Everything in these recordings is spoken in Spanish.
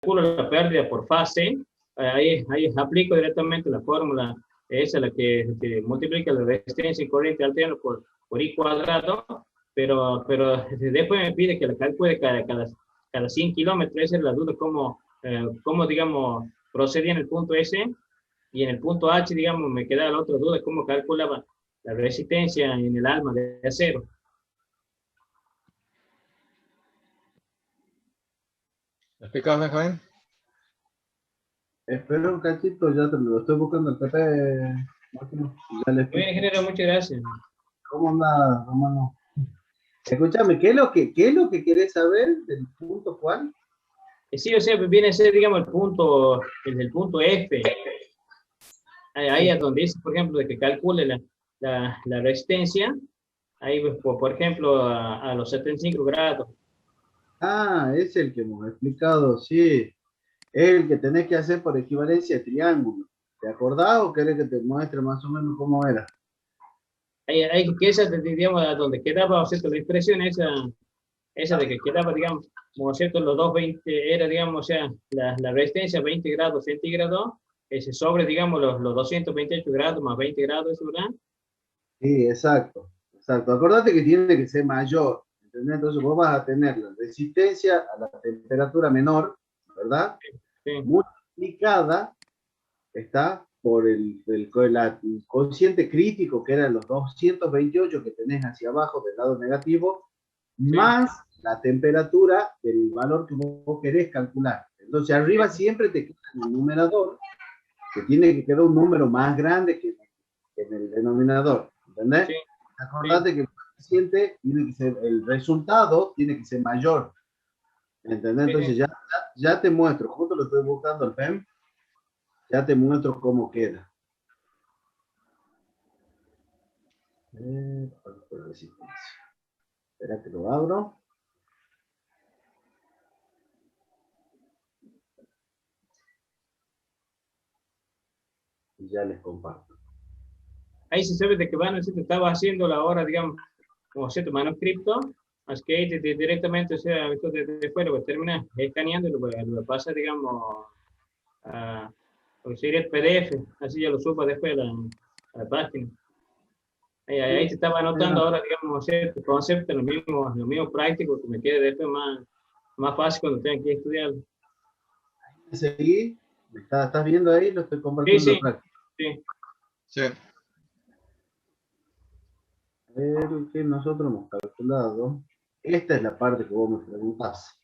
calculo la pérdida por fase, ahí aplico directamente la fórmula, esa la que multiplica la resistencia en corriente alterna por I cuadrado, pero después me pide que la calcule cada 100 kilómetros. Esa es la duda, cómo digamos, procedía en el punto S, y en el punto H, digamos, me queda la otra duda, cómo calculaba la resistencia en el alma de acero. ¿Lo explicas, Benjamín? Espera un cachito, ya te lo estoy buscando el PP, Máximo, y ya le Muy explico. bien, ingeniero, muchas gracias. ¿Cómo anda, hermano? Escúchame, ¿qué es lo que querés saber del punto cuál? Sí, o sea, viene a ser, digamos, el punto F. Ahí es donde dice, por ejemplo, de que calcule la resistencia, ahí, por ejemplo, a los 75 grados. Ah, es el que hemos explicado, sí. Es el que tenés que hacer por equivalencia de triángulo. ¿Te acordás o querés que te muestre más o menos cómo era? Hay que esa, digamos, a donde quedaba, o sea, la expresión esa de que quedaba, digamos, como cierto, los 220, era, digamos, o sea, la resistencia 20 grados centígrados, ese sobre, digamos, los 228 grados más 20 grados, ¿eso, verdad? Sí, exacto, exacto. Acordate que tiene que ser mayor, ¿entendés? Entonces vos vas a tener la resistencia a la temperatura menor, ¿verdad? Sí, Multiplicada, está por el cociente crítico, que eran los 228 que tenés hacia abajo del lado negativo, más la temperatura del valor que vos querés calcular. Entonces arriba siempre te queda en el numerador, que tiene que quedar un número más grande que en el denominador, ¿entendés? sí, Acordate que el coeficiente tiene que ser, el resultado tiene que ser mayor, ¿entendés? Entonces ya te muestro, justo lo estoy buscando el PEM, ya te muestro cómo queda. Espera que lo abro. Y ya les comparto. Ahí se sabe de que van, se estaba haciendo la hora, digamos, como cierto manuscrito, así que ahí directamente, o sea, esto después lo termina escaneando y lo pasa, digamos, a lo que sería el PDF, así ya lo suba después a la página. Ahí se estaba anotando ahora, digamos, cierto concepto, lo mismo práctico, que me quede después más fácil cuando tengan que estudiar. Seguí, ¿estás viendo ahí? Lo estoy compartiendo. Sí, sí. Sí. A ver, que nosotros hemos calculado. Esta es la parte que vos me preguntás.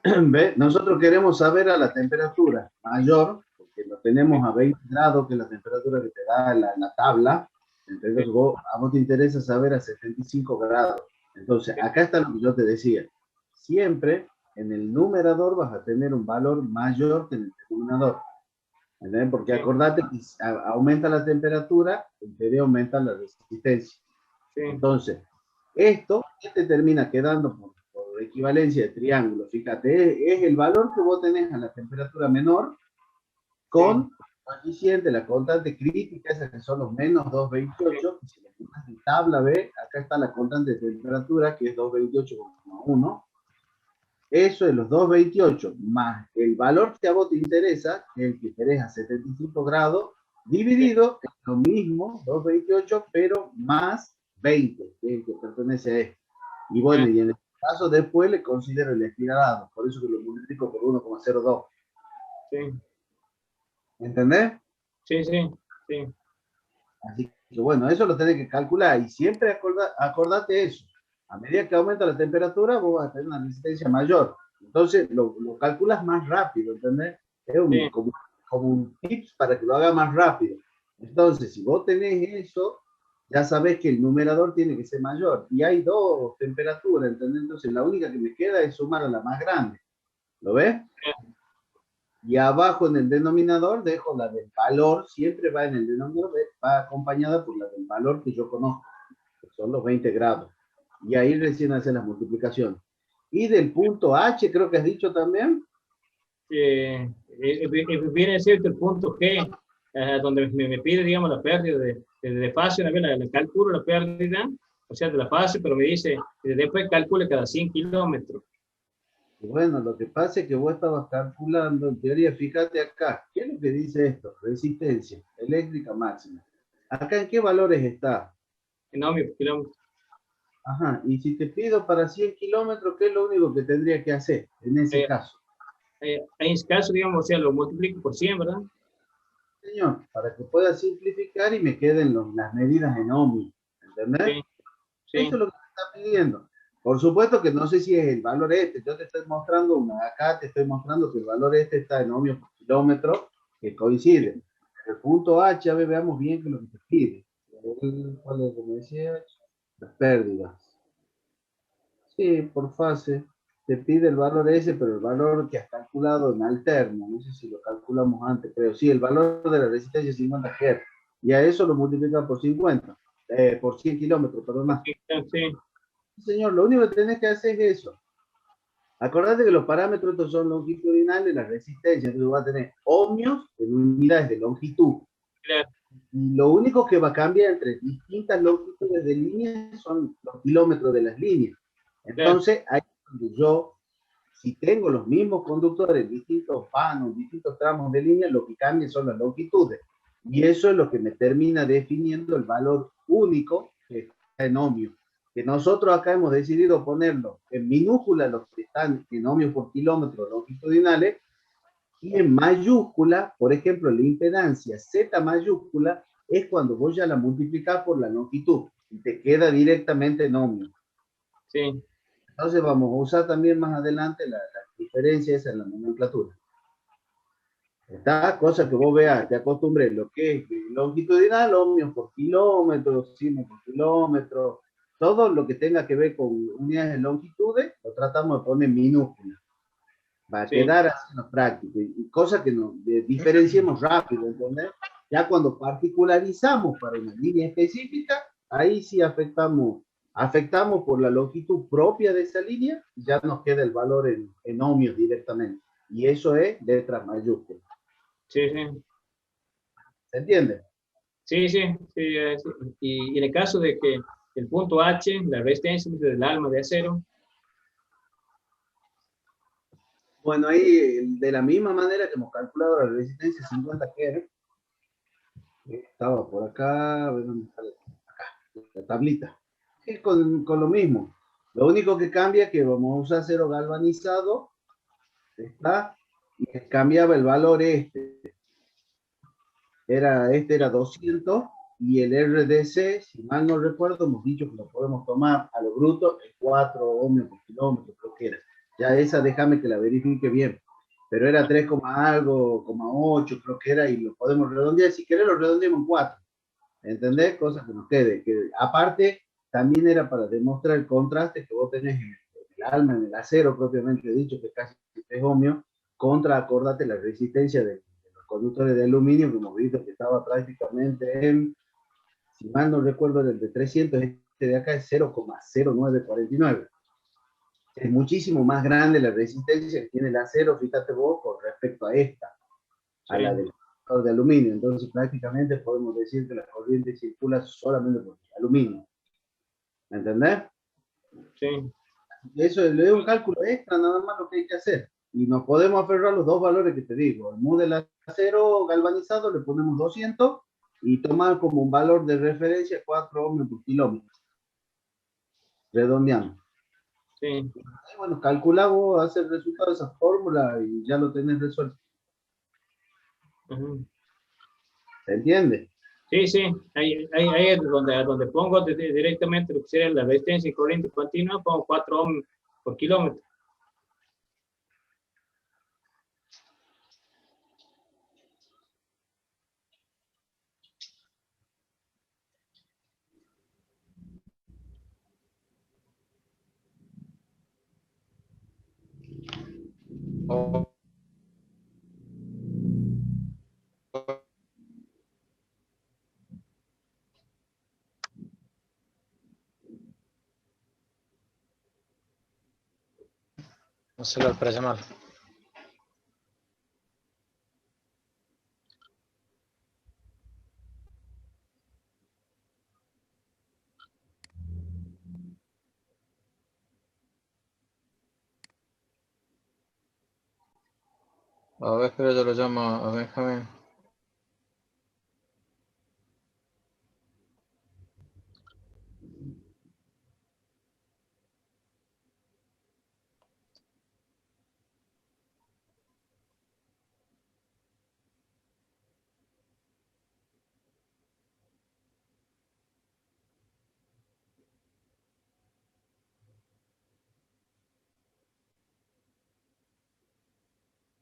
¿Ve? Nosotros queremos saber a la temperatura mayor, porque lo tenemos a 20 grados, que es la temperatura que te da la tabla. Entonces a vos te interesa saber a 75 grados. Entonces, acá está lo que yo te decía. Siempre en el numerador vas a tener un valor mayor que en el denominador. ¿Entendés? Porque acordate que aumenta la temperatura, en teoría aumenta la resistencia. Sí. Entonces, esto te termina quedando por equivalencia de triángulo. Fíjate, es el valor que vos tenés a la temperatura menor con coeficiente, la constante crítica, esas que son los menos 228. Si le pones en tabla B, acá está la constante de temperatura, que es 228,1. Eso es los 228 más el valor que a vos te interesa, que es el que querés a 75 grados, dividido en lo mismo, 228, pero más 20, que es el que pertenece a esto. Y bueno, y en el caso después le considero el estirado, por eso que lo multiplico por 1,02. Sí. ¿Entendés? Sí. Así que bueno, eso lo tenés que calcular y siempre acordate eso. A medida que aumenta la temperatura, vos vas a tener una resistencia mayor. Entonces, lo calculas más rápido, ¿entendés? Es como un tips para que lo haga más rápido. Entonces, si vos tenés eso, ya sabés que el numerador tiene que ser mayor. Y hay dos temperaturas, ¿entendés? Entonces, la única que me queda es sumar a la más grande. ¿Lo ves? Y abajo en el denominador dejo la del valor, siempre va en el denominador, va acompañada por la del valor que yo conozco, que son los 20 grados. Y ahí recién hace la multiplicación. Y del punto H, creo que has dicho también. Viene cierto el punto G, donde me pide, digamos, la pérdida de fase, una vez la calculo la pérdida, o sea, de la fase, pero me dice, después calcule cada 100 kilómetros. Y bueno, lo que pasa es que vos estabas calculando, en teoría, fíjate acá, ¿qué es lo que dice esto? Resistencia eléctrica máxima. ¿Acá en qué valores está? En ohmios por kilómetro. Ajá, y si te pido para 100 kilómetros, ¿qué es lo único que tendría que hacer en ese Eh, caso? en ese caso, digamos, o sea, lo multiplico por 100, ¿verdad? Señor, para que pueda simplificar y me queden las medidas en ohmios, ¿entendés? Sí, Eso sí, es lo que me está pidiendo. Por supuesto que no sé si es el valor este, yo te estoy mostrando acá te estoy mostrando que el valor este está en ohmios por kilómetro, que coincide. El punto H, a ver, veamos bien que es lo que te pide. ¿Cuál es lo que me decía? Las pérdidas. Sí, por fase. Te pide el valor ese, pero el valor que has calculado en alterno, no sé si lo calculamos antes, pero sí, el valor de la resistencia es 50 Hz. Y a eso lo multiplica por 50, por 100 kilómetros, perdón. sí, sí, Señor, lo único que tenés que hacer es eso. Acordate que los parámetros estos son longitudinales, la resistencia, entonces vas a tener ohmios en unidades de longitud. claro, Y lo único que va a cambiar entre distintas longitudes de líneas son los kilómetros de las líneas. claro, Entonces, ahí es donde yo, si tengo los mismos conductores, distintos vanos, distintos tramos de línea, lo que cambia son las longitudes. Y eso es lo que me termina definiendo el valor único que está en ohmio. Que nosotros acá hemos decidido ponerlo en minúscula, los que están en ohmios por kilómetro longitudinales, y en mayúscula, por ejemplo, la impedancia Z mayúscula es cuando vos ya la multiplicás por la longitud y te queda directamente en ohmio. sí, Entonces vamos a usar también más adelante la diferencia esa en la nomenclatura. Esta cosa que vos veas, te acostumbré, lo que es longitudinal, ohmios por kilómetro, sino por kilómetro, todo lo que tenga que ver con unidades de longitudes, lo tratamos de poner en minúsculas. Va a sí, quedar así en lo práctico. Y cosa que nos diferenciemos rápido, ¿entendés? Ya cuando particularizamos para una línea específica, ahí sí afectamos por la longitud propia de esa línea, y ya nos queda el valor en ohmios directamente. Y eso es letras mayúsculas. sí, sí, ¿Se entiende? sí, sí, sí, sí. Y en el caso de que el punto H, la resistencia del alma de acero, Bueno, ahí de la misma manera que hemos calculado la resistencia 50 Hz, estaba por acá, a ver dónde está la tablita. Es con lo mismo. Lo único que cambia es que vamos a usar acero galvanizado, ¿está? Y cambiaba el valor este era 200 y el RDC, si mal no recuerdo, hemos dicho que lo podemos tomar a lo bruto en 4 ohmios por kilómetro, creo que era. Ya esa déjame que la verifique bien. Pero era 3, algo, 8, creo que era, y lo podemos redondear. Si querés, lo redondeamos en 4. ¿Entendés? Cosa que nos quede. Que aparte, también era para demostrar el contraste que vos tenés en el alma, en el acero propiamente dicho, que casi es ohmio, contra, acordate, la resistencia de los conductores de aluminio, que hemos visto que estaba prácticamente en, si mal no recuerdo, el de 300, este de acá es 0,0949. Es muchísimo más grande la resistencia que tiene el acero, fíjate vos, con respecto a esta, a la sí, del conductor de aluminio. Entonces, prácticamente podemos decir que la corriente circula solamente por aluminio. ¿Me entendés? sí, Eso es un cálculo extra, nada más lo que hay que hacer. Y nos podemos aferrar a los dos valores que te digo. El mu del acero galvanizado le ponemos 200 y tomar como un valor de referencia 4 ohmios por kilómetro, redondeando. sí. Y bueno, calculamos, hace el resultado de esa fórmula y ya lo tenés resuelto. Ujú. ¿Se entiende? Sí, sí, ahí es donde pongo directamente lo que sería la resistencia y corriente continua, pongo 4 ohms por kilómetro. O- Un celular para llamar. A ver, espera, yo lo llamo a Benjamín.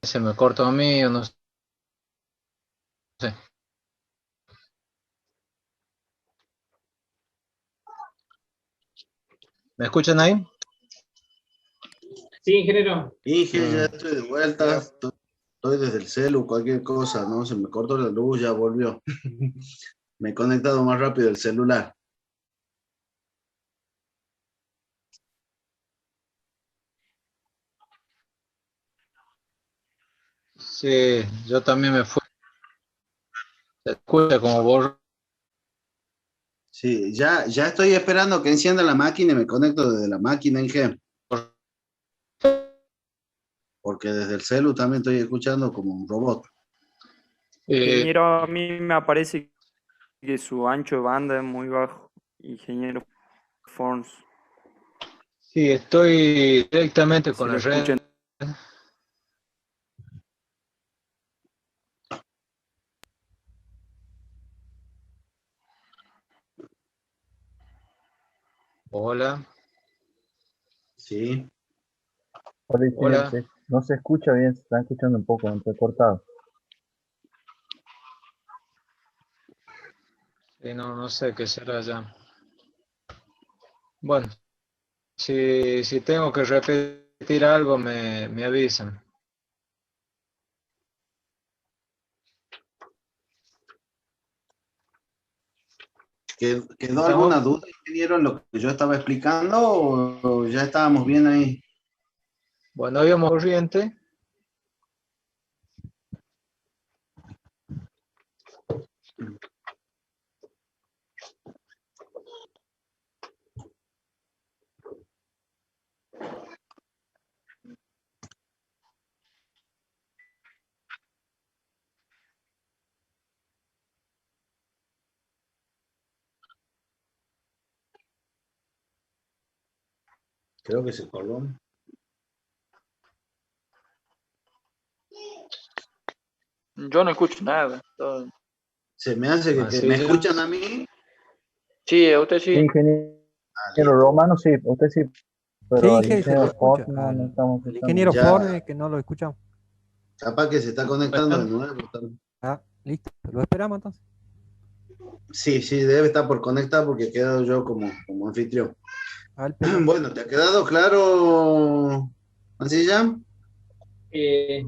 Se me cortó a mí o no sé. ¿Me escuchan ahí? Sí, ingeniero. Inge, ya estoy de vuelta. Estoy desde el celu, cualquier cosa, ¿no? Se me cortó la luz, ya volvió. Me he conectado más rápido el celular. Sí, yo también me fui. Se escucha como borro. Sí, ya estoy esperando que encienda la máquina y me conecto desde la máquina, Inge. Porque desde el celu también estoy escuchando como un robot. Eh, Ingeniero, a mí me aparece que su ancho de banda es muy bajo. Ingeniero Forns, sí, estoy directamente si con lo la red. escuchan. Hola, Sí. Hola, ingeniero, hola. no se escucha bien, se está escuchando un poco entrecortado. Sí, no sé qué será ya. Bueno, si tengo que repetir algo, me avisan. ¿Quedó alguna ¿Estamos? duda, ingeniero, en lo que yo estaba explicando o ya estábamos bien ahí? Bueno, habíamos corriente. Creo que se coló. Yo no escucho nada. Todo- Se me hace que Así me ya. escuchan a mí. Sí, a usted Sí, sí. ingeniero Ah, listo. Romano, sí, usted sí, Sí, pero al Inge, se lo ingeniero Ford escucha. no estamos Al escuchando. ingeniero Ya, Ford, que no lo escuchamos. capaz que se está conectando de nuevo. Ah, listo. Lo esperamos entonces. Sí, sí, debe estar por conectar porque he quedado yo como anfitrión. Al pelo. Bueno, ¿te ha quedado claro, Mancilla? Eh,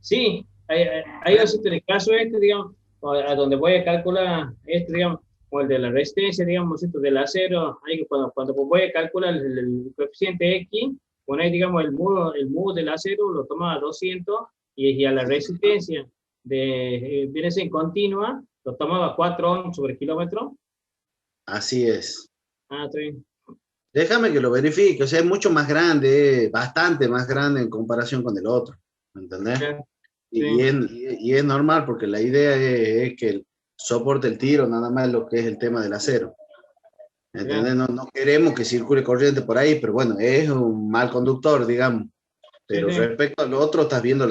sí, hay un sitio de caso este, digamos, a donde voy a calcular este, digamos, o el de la resistencia, digamos, esto del acero, ahí que cuando voy a calcular el coeficiente X, ponéis, digamos, el mu del acero, lo toma a 200 y a la resistencia viene a ser en continua, lo tomaba 4 ohms sobre kilómetro. Así es. Ah, está bien. Déjame que lo verifique, o sea, es mucho más grande, bastante más grande en comparación con el otro, ¿me entendés? Ya, Y, sí, y es normal porque la idea es que soporte el tiro, nada más lo que es el tema del acero. ya, ¿Entendés? No queremos que circule corriente por ahí, pero bueno, es un mal conductor, digamos. sí, Pero sí, respecto al otro, estás viendo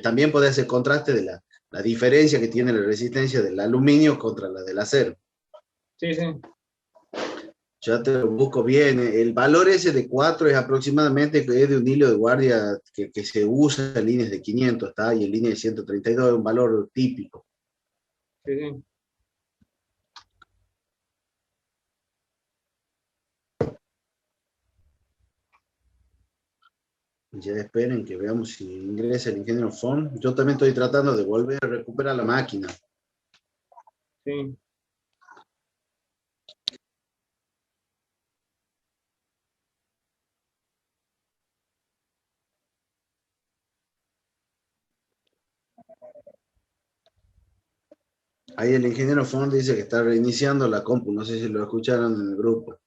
también puede hacer contraste de la diferencia que tiene la resistencia del aluminio contra la del acero. sí, sí. Ya te lo busco bien. El valor ese de 4 es aproximadamente que es de un hilo de guardia que se usa en líneas de 500, ¿está? Y en línea de 132 es un valor típico. Sí, sí. Ya esperen que veamos si ingresa el ingeniero Fon. Yo también estoy tratando de volver a recuperar la máquina. Sí. Ahí el ingeniero Fon dice que está reiniciando la compu. No sé si lo escucharon en el grupo.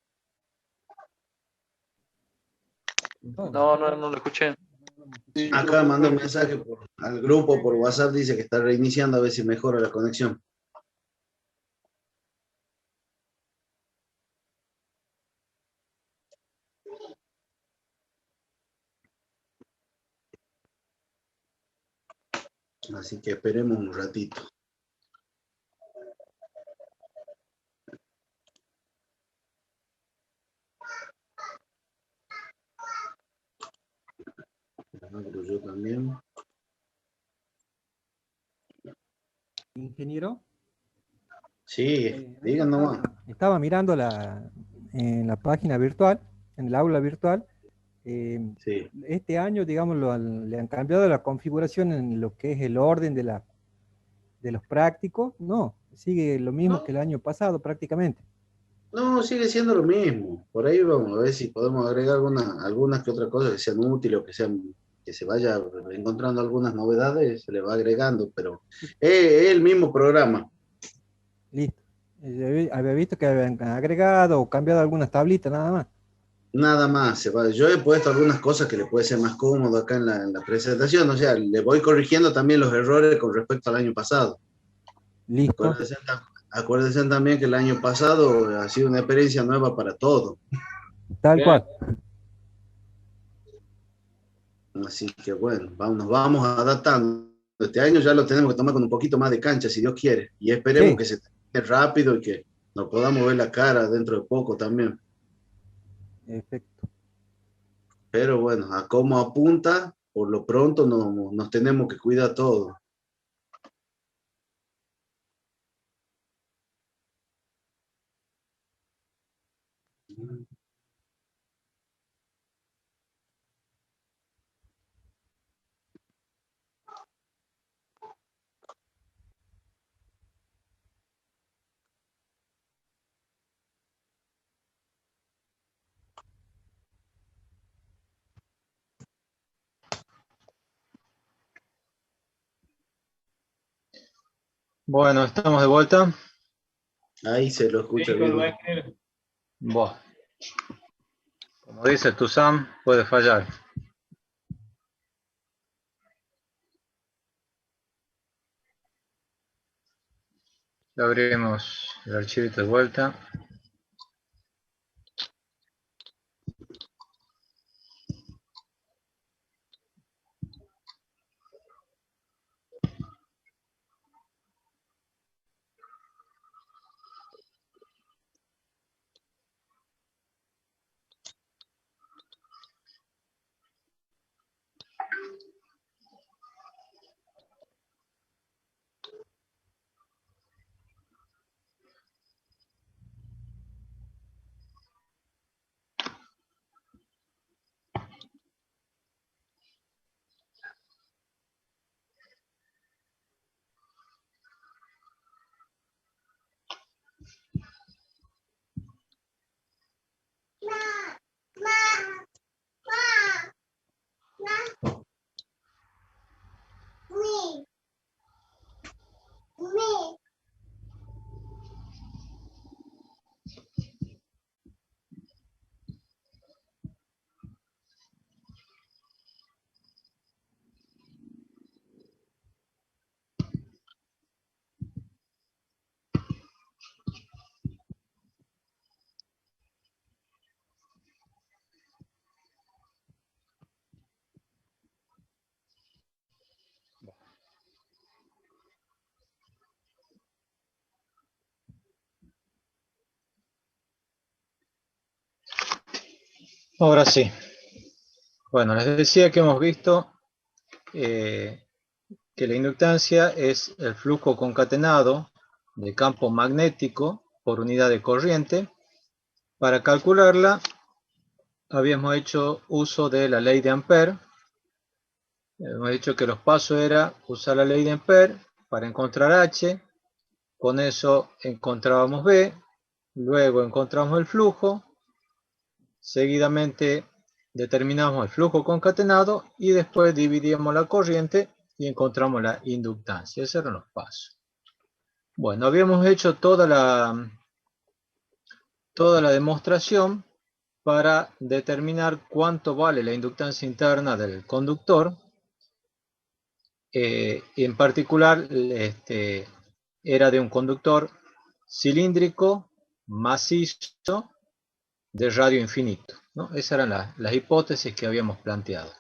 No lo escuché. Acá manda un mensaje al grupo por WhatsApp, dice que está reiniciando a ver si mejora la conexión. Así que esperemos un ratito. Abro yo también. Ingeniero. Sí, digan nomás. Estaba mirando en la página virtual, en el aula virtual. Sí. Este año, digamos, le han cambiado la configuración en lo que es el orden de los prácticos. No, sigue lo mismo No. que el año pasado prácticamente. No, sigue siendo lo mismo. Por ahí vamos a ver si podemos agregar algunas que otras cosas que sean útiles o que se vaya encontrando algunas novedades, se le va agregando, pero es el mismo programa. Listo. Había visto que habían agregado o cambiado algunas tablitas nada más. Nada más, se va. Yo he puesto algunas cosas que le puede ser más cómodo acá en la presentación, o sea, le voy corrigiendo también los errores con respecto al año pasado. Listo. Acuérdense también que el año pasado ha sido una experiencia nueva para todos. Tal cual. Así que bueno, nos vamos adaptando. Este año ya lo tenemos que tomar con un poquito más de cancha, si Dios quiere. Y esperemos que se termine rápido y que nos podamos ver la cara dentro de poco también. Perfecto. Pero bueno, a cómo apunta, por lo pronto nos tenemos que cuidar todos. Bueno, estamos de vuelta. Ahí se lo escucha bien. Buah. Como dice Tuzán, puede fallar. Ya abrimos el archivito de vuelta. Ahora sí. Bueno, les decía que hemos visto que la inductancia es el flujo concatenado de campo magnético por unidad de corriente. Para calcularla habíamos hecho uso de la ley de Ampère. Hemos dicho que los pasos era usar la ley de Ampère para encontrar H. Con eso encontrábamos B. Luego encontramos el flujo. Seguidamente determinamos el flujo concatenado y después dividíamos la corriente y encontramos la inductancia. Esos eran los pasos. Bueno, habíamos hecho toda la demostración para determinar cuánto vale la inductancia interna del conductor. En particular, era de un conductor cilíndrico, macizo, de radio infinito, ¿no? Esas eran las hipótesis que habíamos planteado.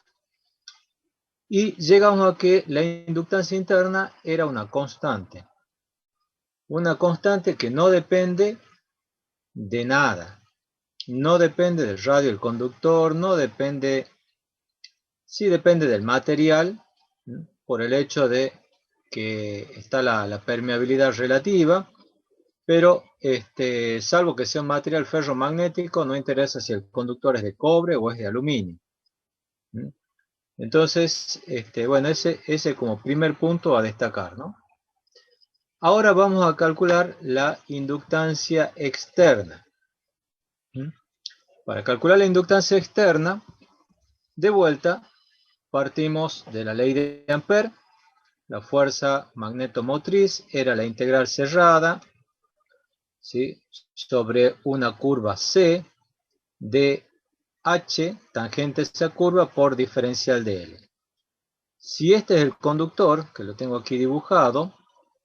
Y llegamos a que la inductancia interna era una constante que no depende de nada, no depende del radio del conductor, no depende, sí depende del material, ¿no? Por el hecho de que está la permeabilidad relativa, pero salvo que sea un material ferromagnético, no interesa si el conductor es de cobre o es de aluminio. Entonces, bueno, ese como primer punto a destacar, ¿no? Ahora vamos a calcular la inductancia externa. Para calcular la inductancia externa, de vuelta, partimos de la ley de Ampère. La fuerza magnetomotriz era la integral cerrada, ¿sí?, sobre una curva C de H tangente a esa curva por diferencial de L. Si este es el conductor, que lo tengo aquí dibujado,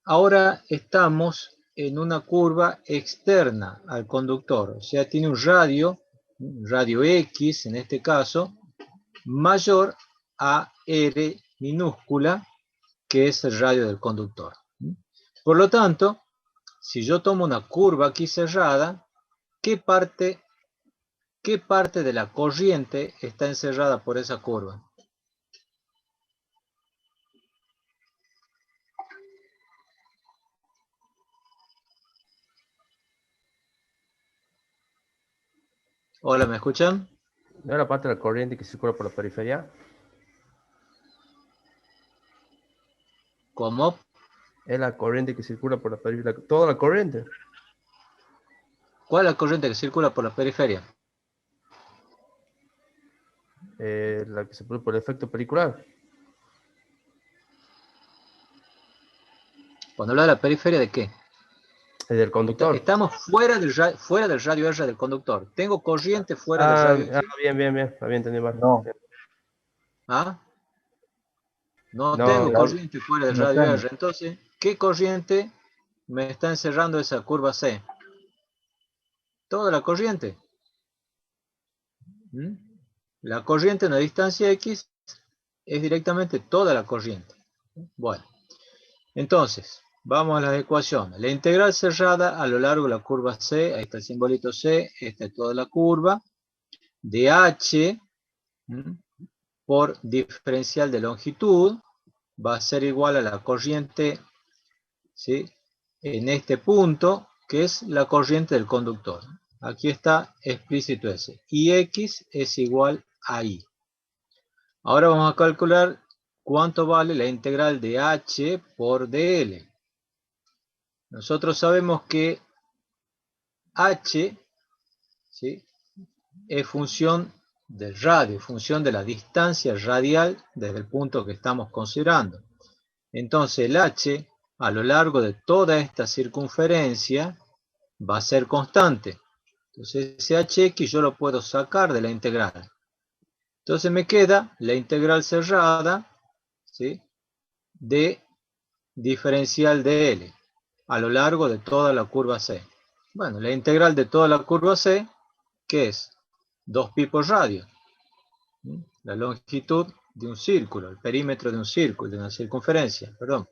ahora estamos en una curva externa al conductor, o sea, tiene un radio X en este caso, mayor a R minúscula, que es el radio del conductor. Por lo tanto, si yo tomo una curva aquí cerrada, ¿qué parte de la corriente está encerrada por esa curva? Hola, ¿me escuchan? ¿No es la parte de la corriente que circula por la periferia? ¿Cómo? Es la corriente que circula por la periferia. Toda la corriente. ¿Cuál es la corriente que circula por la periferia? La que se produce por el efecto pericular. Cuando habla de la periferia, ¿de qué? Del conductor. Estamos fuera del radio R del conductor. Tengo corriente fuera del radio R. Bien. Había entendido mal. No. ¿Ah? No No, tengo no. corriente fuera del No radio tengo. R. Entonces, ¿qué corriente me está encerrando esa curva C? Toda la corriente. La corriente en la distancia X es directamente toda la corriente. Bueno, entonces, vamos a las ecuaciones. La integral cerrada a lo largo de la curva C, ahí está el simbolito C, esta es toda la curva, de H por diferencial de longitud, va a ser igual a la corriente, ¿sí?, en este punto, que es la corriente del conductor. Aquí está explícito ese. Y X es igual a I. Ahora vamos a calcular cuánto vale la integral de H por dl. Nosotros sabemos que H, ¿sí?, es función del radio, función de la distancia radial desde el punto que estamos considerando. Entonces el H a lo largo de toda esta circunferencia va a ser constante. Entonces ese Hx yo lo puedo sacar de la integral. Entonces me queda la integral cerrada, ¿sí?, de diferencial de L a lo largo de toda la curva C. Bueno, la integral de toda la curva C, ¿qué es? 2pi por radio. La longitud de un círculo, el perímetro de un círculo, de una circunferencia, perdón.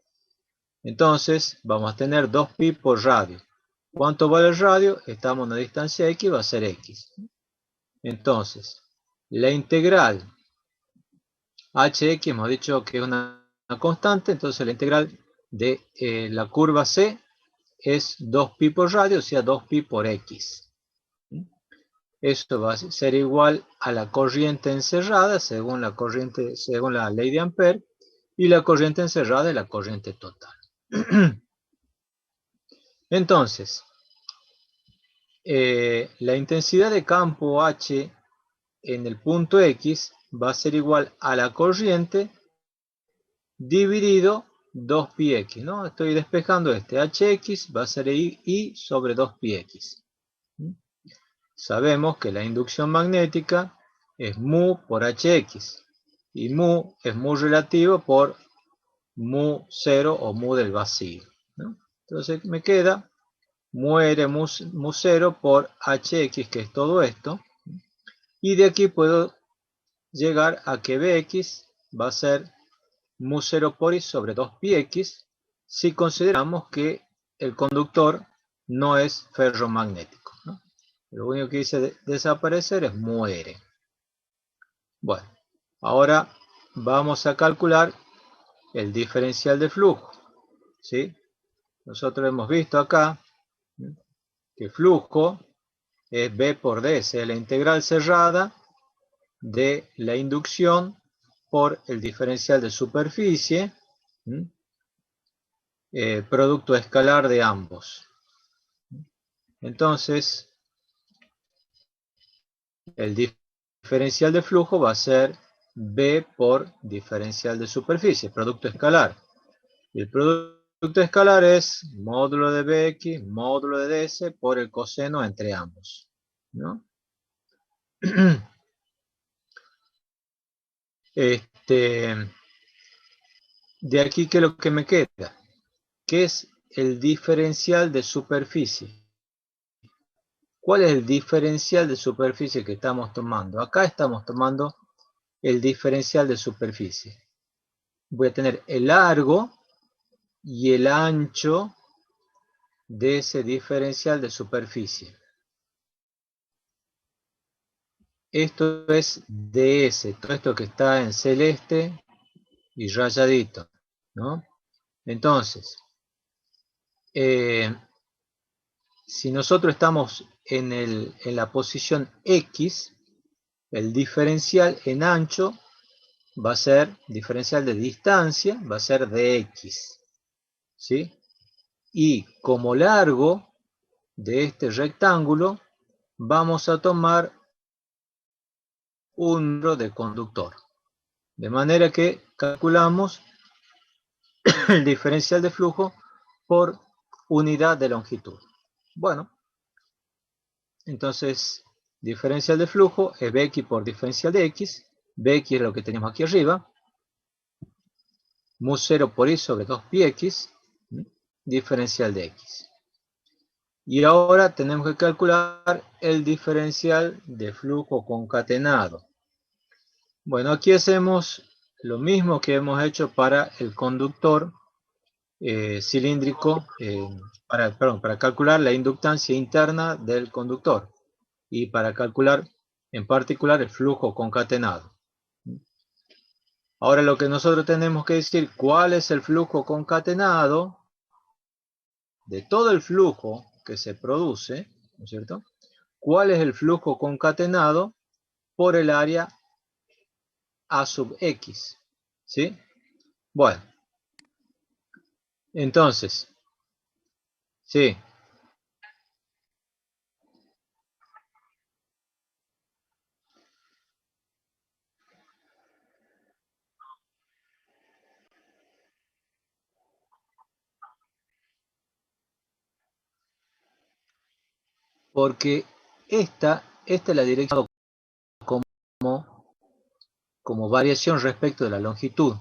Entonces vamos a tener 2pi por radio. ¿Cuánto vale el radio? Estamos en una distancia X, va a ser X. Entonces, la integral Hx, hemos dicho que es una constante, entonces la integral de la curva C es 2pi por radio, o sea 2pi por X. Esto va a ser igual a la corriente encerrada, según la ley de Ampère, y la corriente encerrada es la corriente total. Entonces, la intensidad de campo H en el punto X va a ser igual a la corriente dividido 2πx, ¿no? Estoy despejando este. Hx va a ser I sobre 2πx. sabemos que la inducción magnética es mu por Hx. Y mu es mu relativo por mu 0 o mu del vacío, ¿no? Entonces me queda muere mu 0 por Hx, que es todo esto. Y de aquí puedo llegar a que Bx va a ser mu 0 por I sobre 2πx si consideramos que el conductor no es ferromagnético, ¿no? Lo único que dice desaparecer es muere. Bueno, ahora vamos a calcular el diferencial de flujo, ¿sí? Nosotros hemos visto acá que flujo es B por D, es la integral cerrada de la inducción por el diferencial de superficie, producto escalar de ambos. Entonces, el diferencial de flujo va a ser B por diferencial de superficie, producto escalar. Y el producto escalar es módulo de Bx, módulo de ds por el coseno entre ambos, ¿no? De aquí, ¿qué es lo que me queda? ¿Qué es el diferencial de superficie? ¿Cuál es el diferencial de superficie que estamos tomando? Acá estamos tomando el diferencial de superficie. Voy a tener el largo y el ancho de ese diferencial de superficie. Esto es ds, todo esto que está en celeste y rayadito, ¿no? Entonces, si nosotros estamos en la posición X, el diferencial en ancho va a ser, diferencial de distancia, va a ser dx, ¿sí? Y como largo de este rectángulo, vamos a tomar un número de conductor. De manera que calculamos el diferencial de flujo por unidad de longitud. Bueno, entonces, diferencial de flujo es Bx por diferencial de x. Bx es lo que tenemos aquí arriba. Mu 0 por I sobre 2πx, diferencial de x. Y ahora tenemos que calcular el diferencial de flujo concatenado. Bueno, aquí hacemos lo mismo que hemos hecho para el conductor cilíndrico, para calcular la inductancia interna del conductor y para calcular en particular el flujo concatenado. Ahora lo que nosotros tenemos que decir, ¿cuál es el flujo concatenado de todo el flujo que se produce, ¿no es cierto? ¿Cuál es el flujo concatenado por el área A sub X? ¿Sí? Bueno. Entonces, sí. Porque esta es la dirección como variación respecto de la longitud.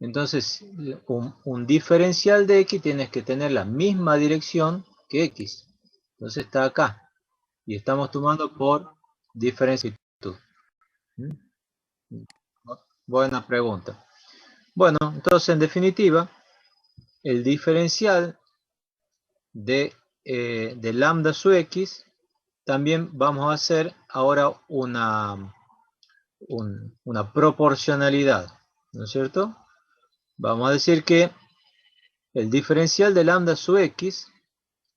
Entonces, un diferencial de x tienes que tener la misma dirección que x. Entonces está acá. Y estamos tomando por diferencia. Buena pregunta. Bueno, entonces en definitiva, el diferencial de lambda sub x, también vamos a hacer ahora una proporcionalidad, ¿no es cierto? Vamos a decir que el diferencial de lambda sub x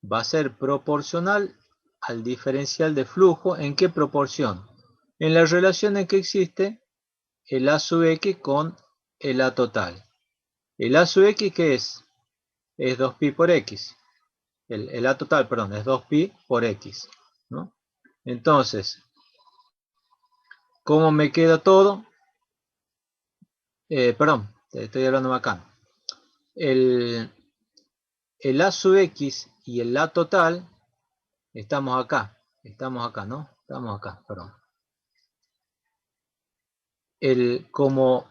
va a ser proporcional al diferencial de flujo. ¿En qué proporción? En la relación en que existe el A sub x con el A total. El A sub x, ¿qué es? Es 2pi por x. El A total, perdón, es 2pi por x, ¿no? Entonces, ¿cómo me queda todo? Perdón, estoy hablando bacán. El A sub x y el A total, estamos acá. Estamos acá, ¿no? Estamos acá, perdón. Como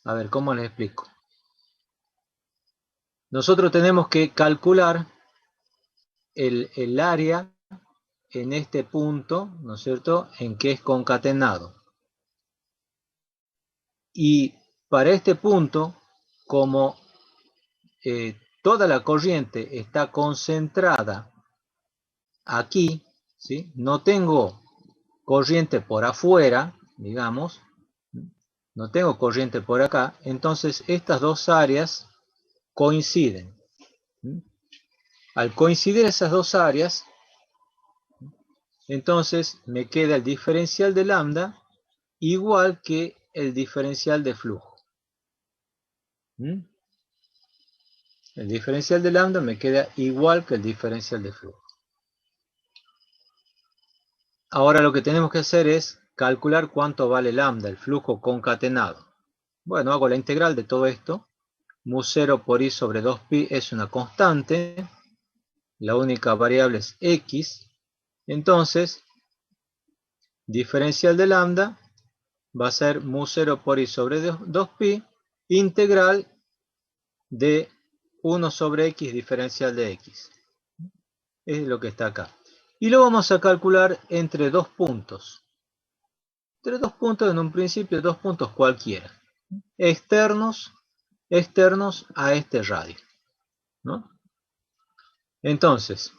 a ver, ¿cómo les explico? Nosotros tenemos que calcular el área en este punto, ¿no es cierto?, en que es concatenado. Y para este punto, como toda la corriente está concentrada aquí, ¿sí? No tengo corriente por afuera, digamos, no tengo corriente por acá, entonces estas dos áreas coinciden. Al coincidir esas dos áreas, entonces me queda el diferencial de lambda igual que el diferencial de flujo. El diferencial de lambda me queda igual que el diferencial de flujo. Ahora lo que tenemos que hacer es calcular cuánto vale lambda, el flujo concatenado. Bueno, hago la integral de todo esto. Mu 0 por i sobre 2pi es una constante. La única variable es x. Entonces, diferencial de lambda va a ser mu 0 por i sobre 2pi integral de 1 sobre x diferencial de x. Es lo que está acá. Y lo vamos a calcular entre dos puntos. Entre dos puntos, en un principio, dos puntos cualquiera. Externos a este radio, ¿no? Entonces,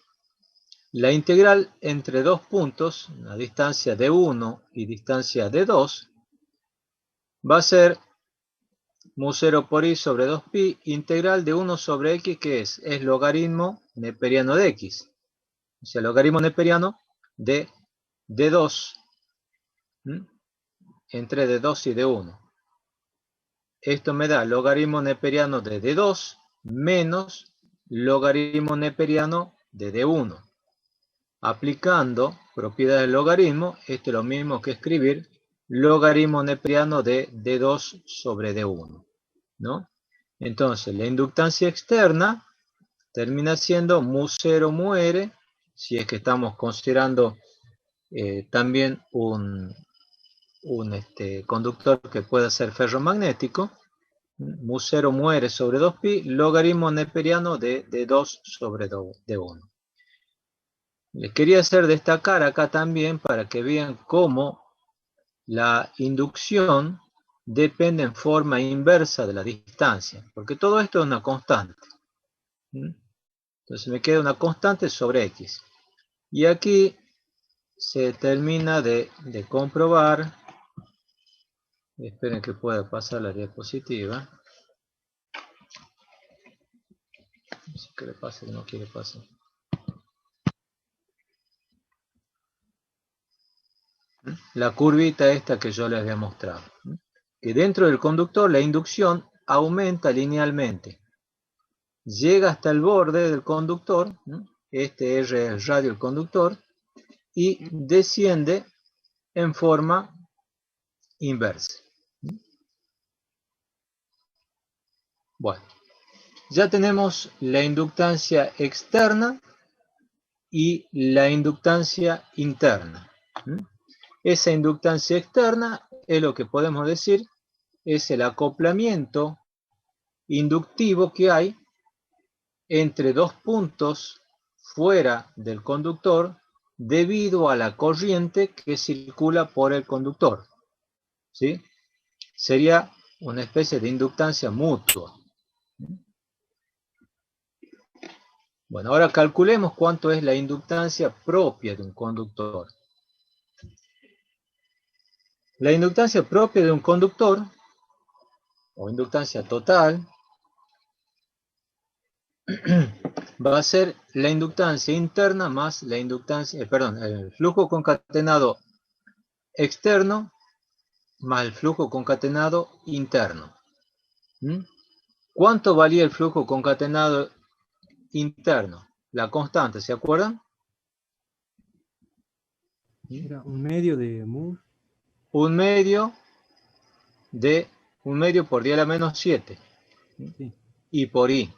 la integral entre dos puntos, la distancia de 1 y distancia de 2, va a ser mu 0 por i sobre 2pi integral de 1 sobre x, que es logaritmo neperiano de x. O sea, logaritmo neperiano de 2, entre d2 y d1. Esto me da logaritmo neperiano de d2 menos logaritmo neperiano de d1. Aplicando propiedades del logaritmo, esto es lo mismo que escribir logaritmo neperiano de d2 sobre d1, ¿no? Entonces, la inductancia externa termina siendo mu 0 mu r, si es que estamos considerando también un conductor que pueda ser ferromagnético, mu 0 mu r sobre 2pi, logaritmo neperiano de 2 sobre d1. Les quería hacer destacar acá también para que vean cómo la inducción depende en forma inversa de la distancia, porque todo esto es una constante. Entonces me queda una constante sobre x. Y aquí se termina de comprobar. Esperen que pueda pasar la diapositiva. Si quiere pasar, no quiere pasar. La curvita esta que yo les había mostrado. Que dentro del conductor la inducción aumenta linealmente. Llega hasta el borde del conductor, este R es el radio del conductor, y desciende en forma inversa. Bueno, ya tenemos la inductancia externa y la inductancia interna. Esa inductancia externa es lo que podemos decir es el acoplamiento inductivo que hay entre dos puntos fuera del conductor debido a la corriente que circula por el conductor. ¿Sí? Sería una especie de inductancia mutua. Bueno, ahora calculemos cuánto es la inductancia propia de un conductor. La inductancia propia de un conductor, o inductancia total, va a ser la inductancia interna más la inductancia, el flujo concatenado externo más el flujo concatenado interno. ¿Cuánto valía el flujo concatenado interno? La constante, ¿se acuerdan? Era un medio de mu. Un medio por 10 a la menos 7. Sí. Y por i.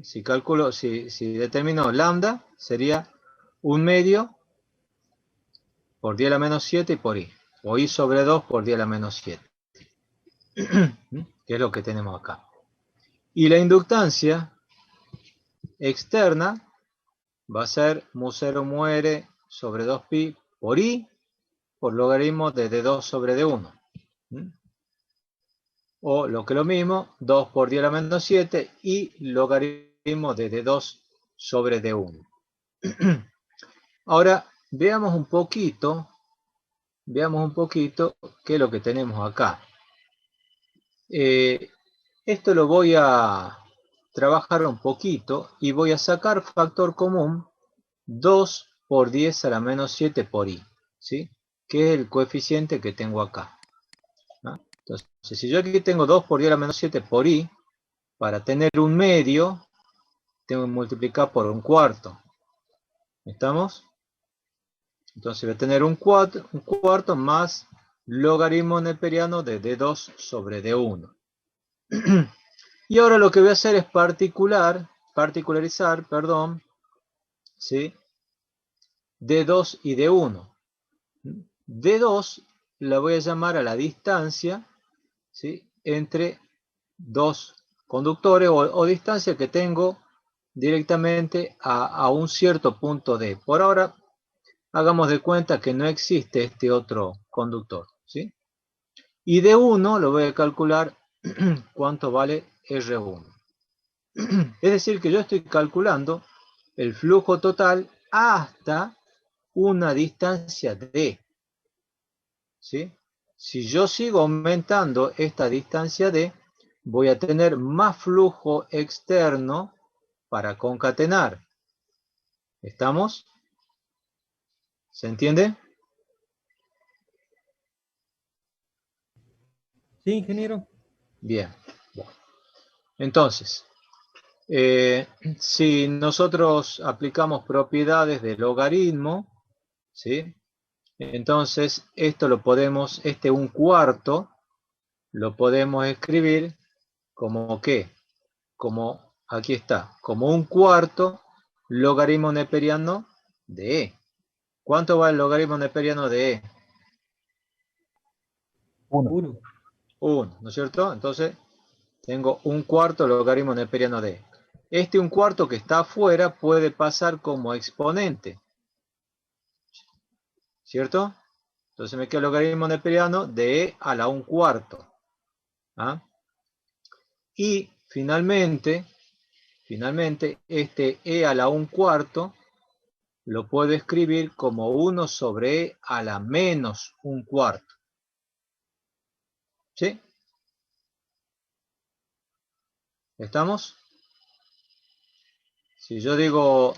Si calculo, si determino lambda, sería 1/2 por 10 a la menos 7 y por i. O i sobre 2 por 10 a la menos 7. Que es lo que tenemos acá. Y la inductancia externa va a ser mu0 mu r sobre 2pi por i por logaritmo de d2 sobre d1. O lo que es lo mismo, 2 por 10 a la menos 7 y logaritmo de d2 sobre d1. Ahora, veamos un poquito qué es lo que tenemos acá. Esto lo voy a trabajar un poquito y voy a sacar factor común 2 por 10 a la menos 7 por i, ¿sí? Que es el coeficiente que tengo acá, ¿no? Entonces, si yo aquí tengo 2 por 10 a la menos 7 por i, para tener un medio, tengo que multiplicar por un cuarto. ¿Estamos? Entonces voy a tener un cuarto más logaritmo neperiano de d2 sobre d1. Y ahora lo que voy a hacer es particularizar, ¿sí? D2 y D1. D2 la voy a llamar a la distancia, ¿sí? Entre dos conductores o distancia que tengo directamente a un cierto punto D. Por ahora, hagamos de cuenta que no existe este otro conductor, ¿sí? Y D1 lo voy a calcular cuánto vale R1. Es decir, que yo estoy calculando el flujo total hasta una distancia D, ¿sí? Si yo sigo aumentando esta distancia D, voy a tener más flujo externo para concatenar. ¿Estamos? ¿Se entiende? Sí, ingeniero. Bien. Bueno. Entonces, si nosotros aplicamos propiedades de logaritmo, ¿sí? Entonces, esto lo podemos, un cuarto, lo podemos escribir como ¿qué? Como, aquí está, como un cuarto logaritmo neperiano de E. ¿Cuánto va el logaritmo neperiano de E? 1. 1, ¿no es cierto? Entonces, tengo un cuarto logaritmo neperiano de E. Un cuarto que está afuera puede pasar como exponente, ¿cierto? Entonces me queda el logaritmo neperiano de E a la 1/4. ¿Ah? Y finalmente, este E a la 1/4 lo puedo escribir como 1 sobre E a la menos 1/4. ¿Sí? ¿Estamos? Si yo digo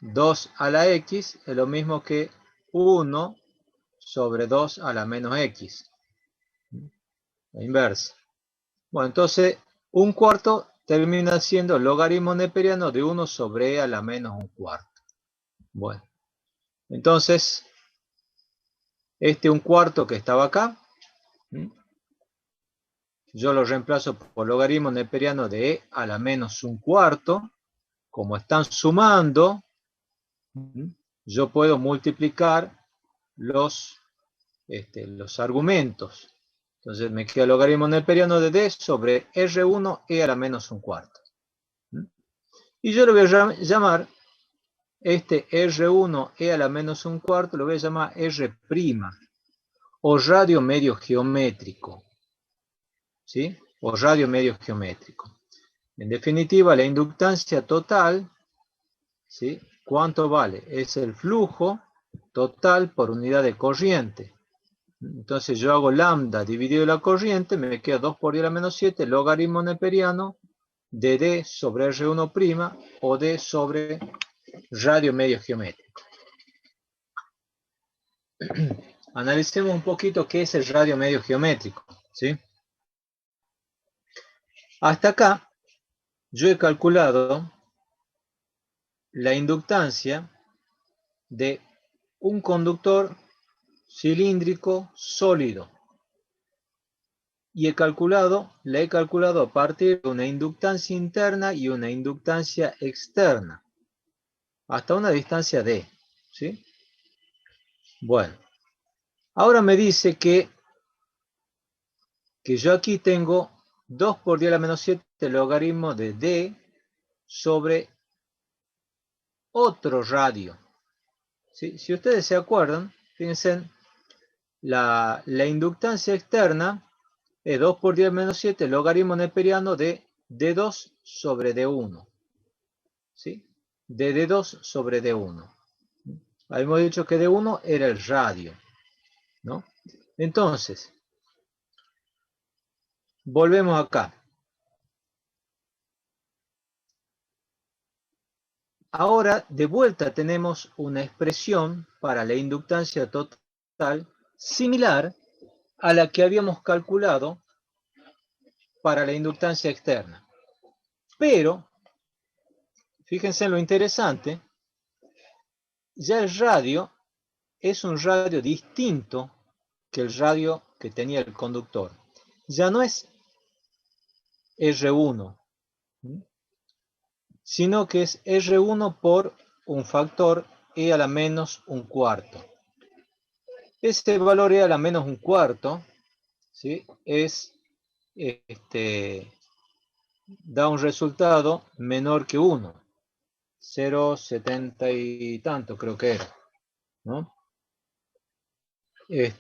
2 a la X, es lo mismo que 1 sobre 2 a la menos X. La inversa. Bueno, entonces, 1/4 termina siendo el logaritmo neperiano de 1 sobre E a la menos 1/4. Bueno, entonces, 1/4 que estaba acá, yo lo reemplazo por logaritmo neperiano de E a la menos 1/4. Como están sumando, yo puedo multiplicar los argumentos. Entonces me queda el logaritmo neperiano de D sobre R1 E a la menos 1/4. Y yo lo voy a llamar R1 E a la menos 1/4, lo voy a llamar R' o radio medio geométrico. ¿Sí? O radio medio geométrico. En definitiva, la inductancia total, ¿sí? ¿Cuánto vale? Es el flujo total por unidad de corriente. Entonces yo hago lambda dividido la corriente, me queda 2 por 10 a la menos 7, logaritmo neperiano de D sobre R1' o D sobre radio medio geométrico. Analicemos un poquito qué es el radio medio geométrico, ¿sí? Hasta acá yo he calculado la inductancia de un conductor cilíndrico sólido. y la he calculado a partir de una inductancia interna y una inductancia externa, hasta una distancia D, ¿sí? Bueno, ahora me dice que yo aquí tengo 2 por 10 a la menos 7 logaritmo de D sobre otro radio, ¿sí? Si ustedes se acuerdan, fíjense, la inductancia externa es 2 por 10 menos 7 logaritmo neperiano de D2 sobre D1, ¿sí? De D2 sobre D1. Habíamos dicho que D1 era el radio, ¿no? Entonces, volvemos acá. Ahora, de vuelta tenemos una expresión para la inductancia total similar a la que habíamos calculado para la inductancia externa. Pero, fíjense en lo interesante, ya el radio es un radio distinto que el radio que tenía el conductor. Ya no es R1, sino que es R1 por un factor E a la menos un cuarto. Este valor E a la menos un cuarto, ¿sí? Da un resultado menor que 1. 0,70 y tanto creo que era, ¿no? Es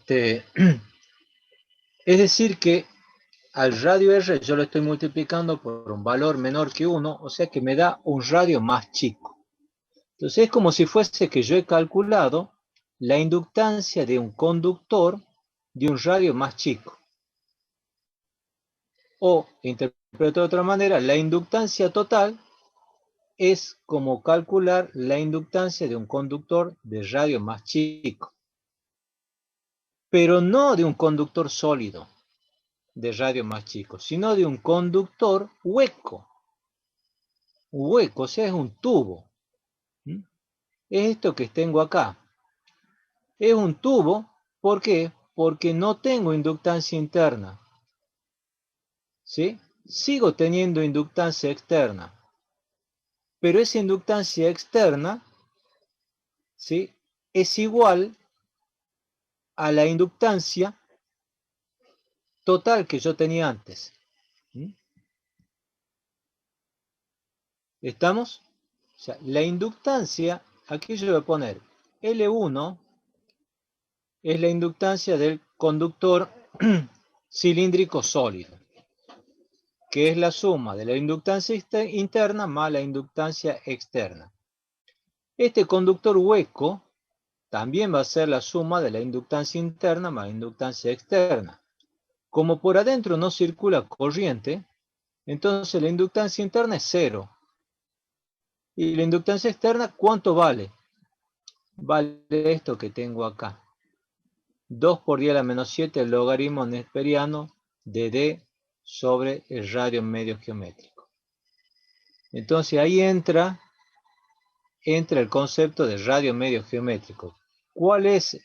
decir que al radio R yo lo estoy multiplicando por un valor menor que 1, o sea que me da un radio más chico. Entonces es como si fuese que yo he calculado la inductancia de un conductor de un radio más chico. O, interpreto de otra manera, la inductancia total es como calcular la inductancia de un conductor de radio más chico. Pero no de un conductor sólido de radio más chico, sino de un conductor hueco. Hueco, o sea, es un tubo. Es esto que tengo acá. Es un tubo, ¿por qué? Porque no tengo inductancia interna. ¿Sí? Sigo teniendo inductancia externa. Pero esa inductancia externa, ¿sí?, es igual a la inductancia total que yo tenía antes. ¿Estamos? O sea, la inductancia, aquí yo voy a poner L1, es la inductancia del conductor cilíndrico sólido, que es la suma de la inductancia interna más la inductancia externa. Este conductor hueco también va a ser la suma de la inductancia interna más la inductancia externa. Como por adentro no circula corriente, entonces la inductancia interna es 0. Y la inductancia externa, ¿cuánto vale? Vale esto que tengo acá. 2 por 10 a la menos 7 el logaritmo neperiano de D sobre el radio medio geométrico. Entonces ahí entra el concepto de radio medio geométrico. ¿Cuál es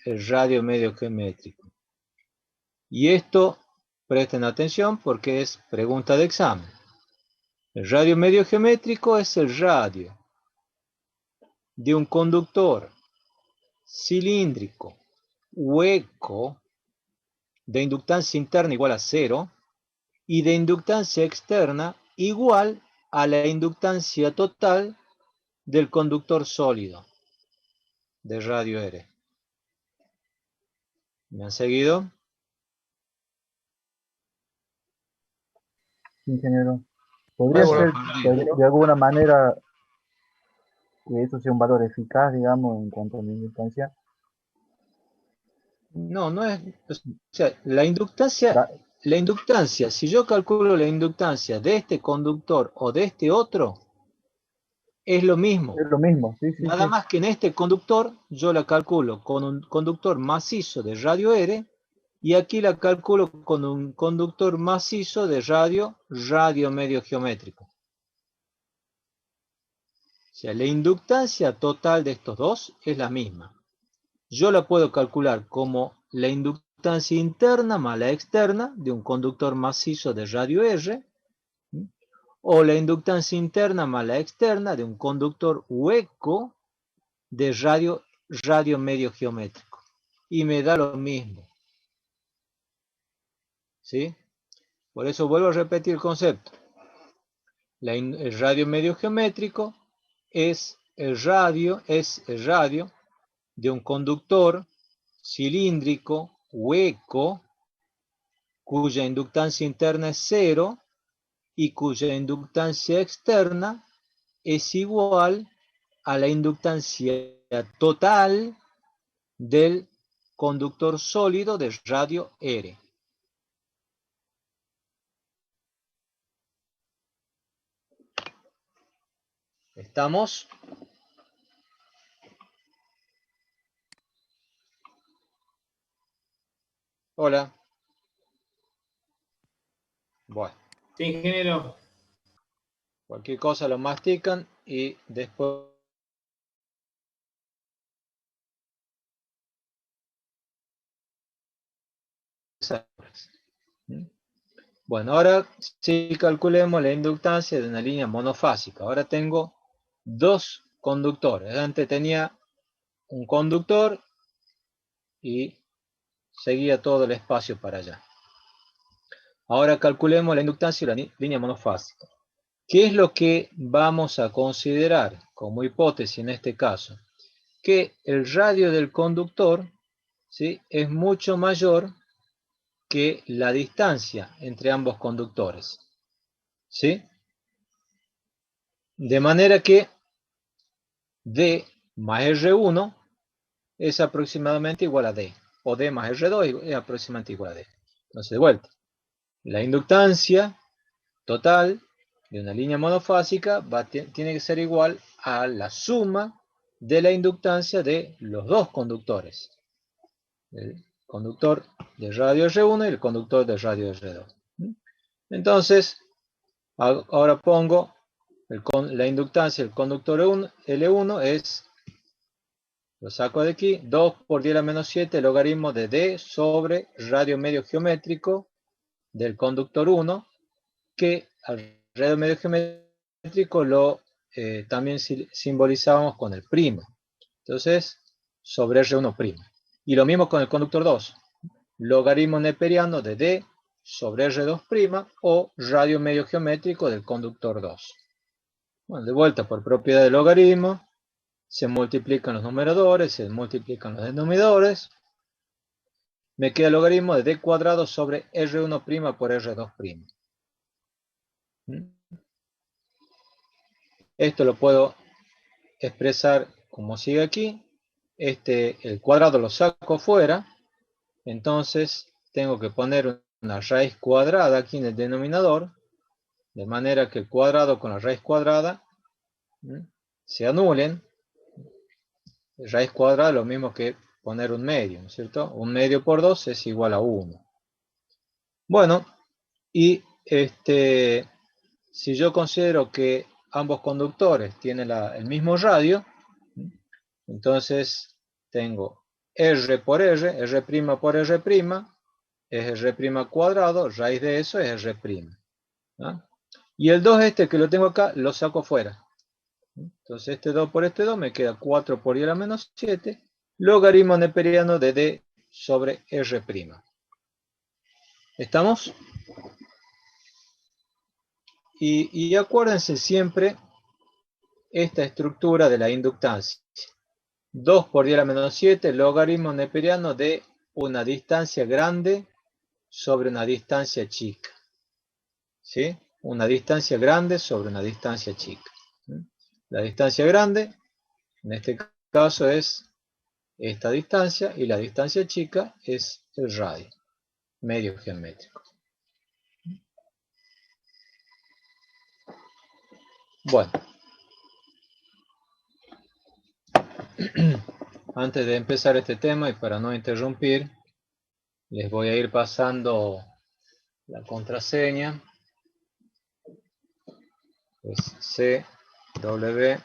el radio medio geométrico? Y esto, presten atención porque es pregunta de examen. El radio medio geométrico es el radio de un conductor cilíndrico hueco de inductancia interna igual a 0 y de inductancia externa igual a la inductancia total del conductor sólido de radio R. ¿Me han seguido? Ingeniero, ¿podría ser de alguna manera que eso sea un valor eficaz, digamos, en cuanto a la inductancia? No, no es. O sea, la inductancia, si yo calculo la inductancia de este conductor o de este otro, es lo mismo. Es lo mismo, sí, sí. Nada más que en este conductor yo la calculo con un conductor macizo de radio R y aquí la calculo con un conductor macizo de radio medio geométrico. O sea, la inductancia total de estos dos es la misma. Yo la puedo calcular como la inductancia inductancia interna más la externa de un conductor macizo de radio R, o la inductancia interna más la externa de un conductor hueco de radio medio geométrico. Y me da lo mismo. ¿Sí? Por eso vuelvo a repetir el concepto. El radio medio geométrico es el radio de un conductor cilíndrico hueco cuya inductancia interna es 0 y cuya inductancia externa es igual a la inductancia total del conductor sólido de radio R. ¿Estamos? Hola. Bueno. Sí, ingeniero. Cualquier cosa lo mastican y después... Bueno, ahora sí calculemos la inductancia de una línea monofásica. Ahora tengo dos conductores. Antes tenía un conductor y seguía todo el espacio para allá. Ahora calculemos la inductancia de la línea monofásica. ¿Qué es lo que vamos a considerar como hipótesis en este caso? Que el radio del conductor, ¿sí?, es mucho mayor que la distancia entre ambos conductores. ¿Sí? De manera que D más R1 es aproximadamente igual a D, o D más R2 es aproximadamente igual a D. Entonces, de vuelta, la inductancia total de una línea monofásica tiene que ser igual a la suma de la inductancia de los dos conductores. El conductor de radio R1 y el conductor de radio R2. Entonces, ahora pongo la inductancia del conductor L1 es, lo saco de aquí, 2 por 10 a la menos 7 logaritmo de D sobre radio medio geométrico del conductor 1, que al radio medio geométrico lo también simbolizábamos con el prima. Entonces, sobre R1'. Y lo mismo con el conductor 2. Logaritmo neperiano de D sobre R2' o radio medio geométrico del conductor 2. Bueno, de vuelta, por propiedad del logaritmo, se multiplican los numeradores, se multiplican los denominadores. Me queda el logaritmo de D cuadrado sobre R1' por R2'. Esto lo puedo expresar como sigue aquí. El cuadrado lo saco fuera. Entonces tengo que poner una raíz cuadrada aquí en el denominador, de manera que el cuadrado con la raíz cuadrada se anulen. Raíz cuadrada es lo mismo que poner un medio, ¿no es cierto? Un medio por 2 es igual a 1. Bueno, y si yo considero que ambos conductores tienen el mismo radio, entonces tengo R por R, R' por R', es R' cuadrado, raíz de eso es R'. ¿No? Y el 2 que lo tengo acá, lo saco fuera. Entonces este 2 por este 2 me queda 4 por 10 a la menos 7, logaritmo neperiano de D sobre R'. ¿Estamos? Y acuérdense siempre esta estructura de la inductancia. 2 por 10 a la menos 7, logaritmo neperiano de una distancia grande sobre una distancia chica. ¿Sí? Una distancia grande sobre una distancia chica. La distancia grande, en este caso, es esta distancia, y la distancia chica es el radio medio geométrico. Bueno. Antes de empezar este tema y para no interrumpir, les voy a ir pasando la contraseña. Es CW9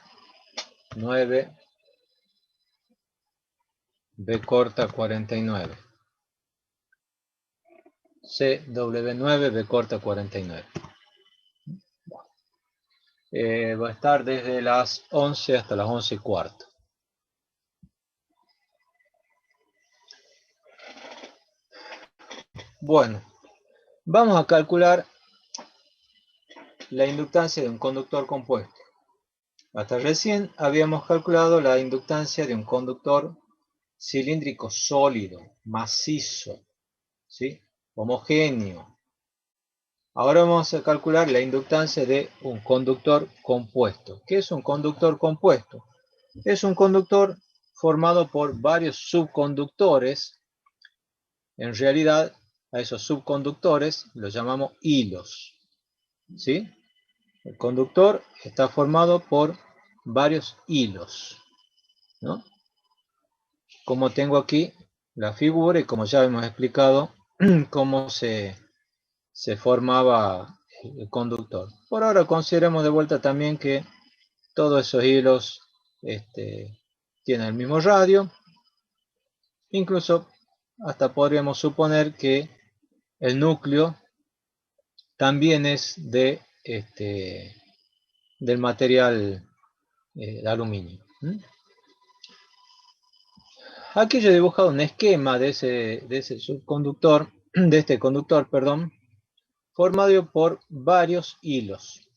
B corta 49. CW9 B corta 49. Va a estar desde las 11 hasta las 11:15. Bueno, vamos a calcular la inductancia de un conductor compuesto. Hasta recién habíamos calculado la inductancia de un conductor cilíndrico sólido, macizo, ¿sí? Homogéneo. Ahora vamos a calcular la inductancia de un conductor compuesto. ¿Qué es un conductor compuesto? Es un conductor formado por varios subconductores. En realidad, a esos subconductores los llamamos hilos, ¿sí? El conductor está formado por varios hilos, ¿no? Como tengo aquí la figura y como ya hemos explicado cómo se formaba el conductor. Por ahora consideremos de vuelta también que todos esos hilos tienen el mismo radio. Incluso hasta podríamos suponer que el núcleo también es del material de aluminio. Aquí yo he dibujado un esquema de ese subconductor, de este conductor, perdón, formado por varios hilos.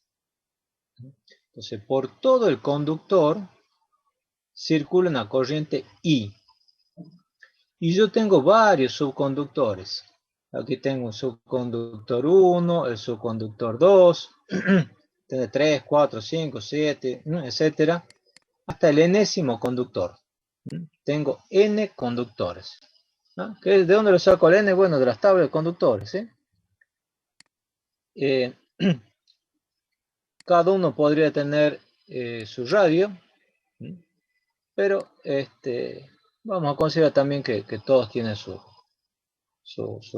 Entonces, por todo el conductor circula una corriente I. Y yo tengo varios subconductores. Aquí tengo un subconductor 1, el subconductor 2, tiene 3, 4, 5, 7, etc. Hasta el enésimo conductor. Tengo N conductores. ¿No? ¿De dónde lo saco el N? Bueno, de las tablas de conductores. ¿Sí? Cada uno podría tener su radio, pero vamos a considerar también que todos tienen su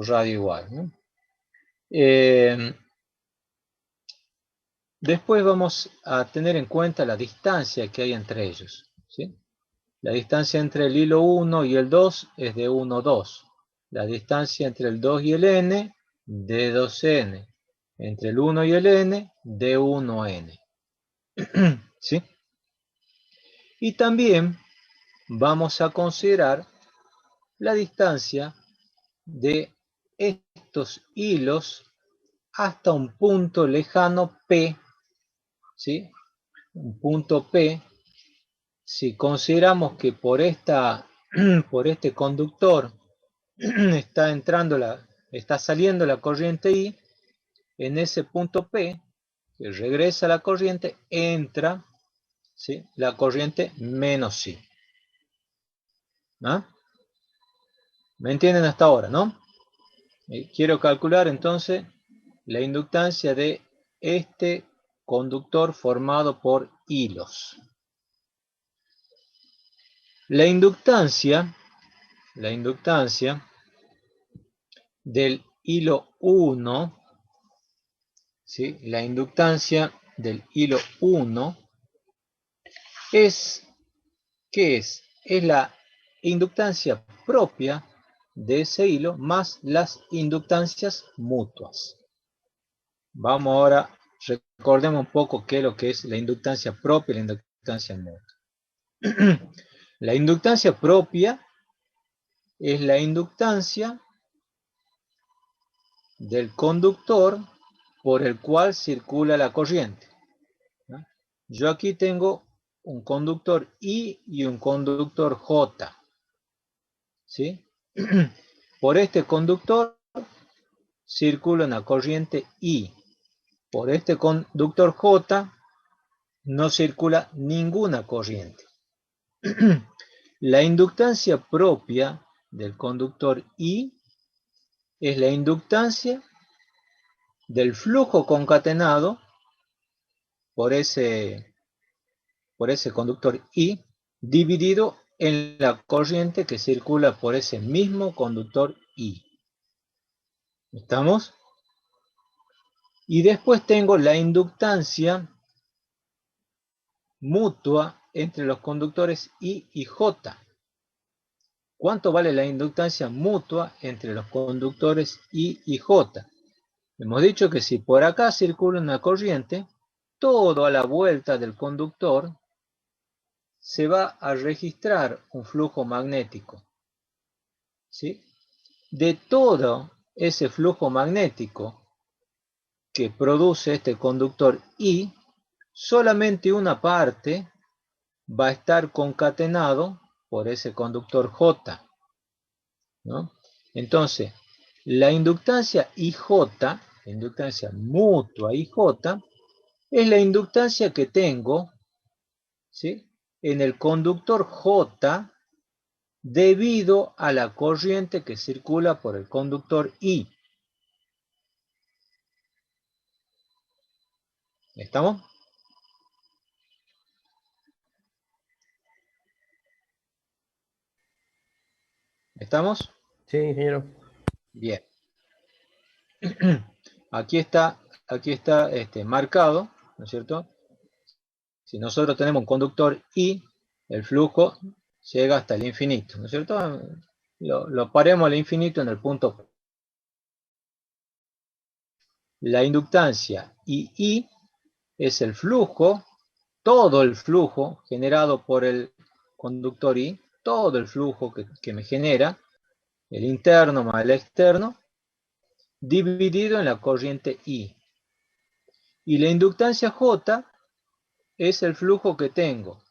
radio igual, ¿no? Después vamos a tener en cuenta la distancia que hay entre ellos, ¿sí? La distancia entre el hilo 1 y el 2 es de 1, 2. La distancia entre el 2 y el N, de 2N. Entre el 1 y el N, de 1N. ¿Sí? Y también vamos a considerar la distancia de estos hilos hasta un punto lejano P, ¿sí? Un punto P, si consideramos que por este conductor está saliendo la corriente I, en ese punto P, que regresa la corriente, entra, ¿sí?, la corriente menos I. ¿Ah? ¿Me entienden hasta ahora, no? Quiero calcular entonces la inductancia de este conductor formado por hilos. La inductancia del hilo 1, ¿sí? La inductancia del hilo 1 es, ¿qué es? Es la inductancia propia de ese hilo más las inductancias mutuas. Vamos ahora, recordemos un poco qué es lo que es la inductancia propia y la inductancia mutua. La inductancia propia es la inductancia del conductor por el cual circula la corriente, ¿no? Yo aquí tengo un conductor I y un conductor J, ¿sí? Por este conductor circula una corriente I. Por este conductor J no circula ninguna corriente. La inductancia propia del conductor I es la inductancia del flujo concatenado por ese conductor I dividido en la corriente que circula por ese mismo conductor I. ¿Estamos? Y después tengo la inductancia mutua entre los conductores I y J. ¿Cuánto vale la inductancia mutua entre los conductores I y J? Hemos dicho que si por acá circula una corriente, todo a la vuelta del conductor se va a registrar un flujo magnético. ¿Sí? De todo ese flujo magnético que produce este conductor I, solamente una parte va a estar concatenado por ese conductor J, ¿no? Entonces, la inductancia IJ, la inductancia mutua IJ, es la inductancia que tengo, ¿sí?, en el conductor J debido a la corriente que circula por el conductor I. ¿Estamos? ¿Estamos? Sí, ingeniero. Bien. Aquí está marcado, ¿no es cierto? Si nosotros tenemos un conductor I, el flujo llega hasta el infinito, ¿no es cierto? Lo paremos al infinito en el punto P. La inductancia II es el flujo, todo el flujo generado por el conductor I, todo el flujo que me genera, el interno más el externo, dividido en la corriente I. Y la inductancia J es el flujo que tengo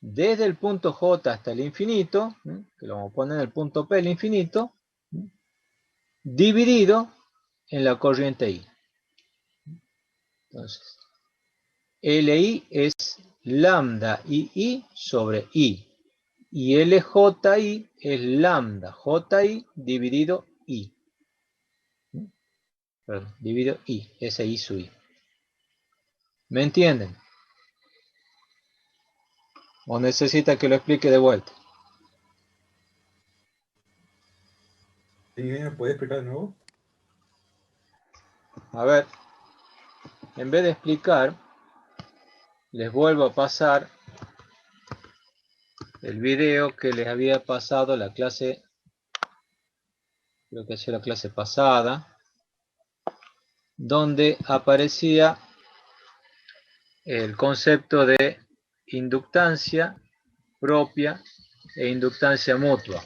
desde el punto J hasta el infinito, que lo vamos a poner en el punto P, el infinito, dividido en la corriente I. Entonces, LI es lambda II sobre I. Y LJI es lambda JI dividido I. Perdón, dividido I, ese I sub I. ¿Me entienden? ¿O necesita que lo explique de vuelta? ¿Puede explicar de nuevo? A ver, en vez de explicar, les vuelvo a pasar el video que les había pasado la clase, creo que es la clase pasada, donde aparecía el concepto de inductancia propia e inductancia mutua.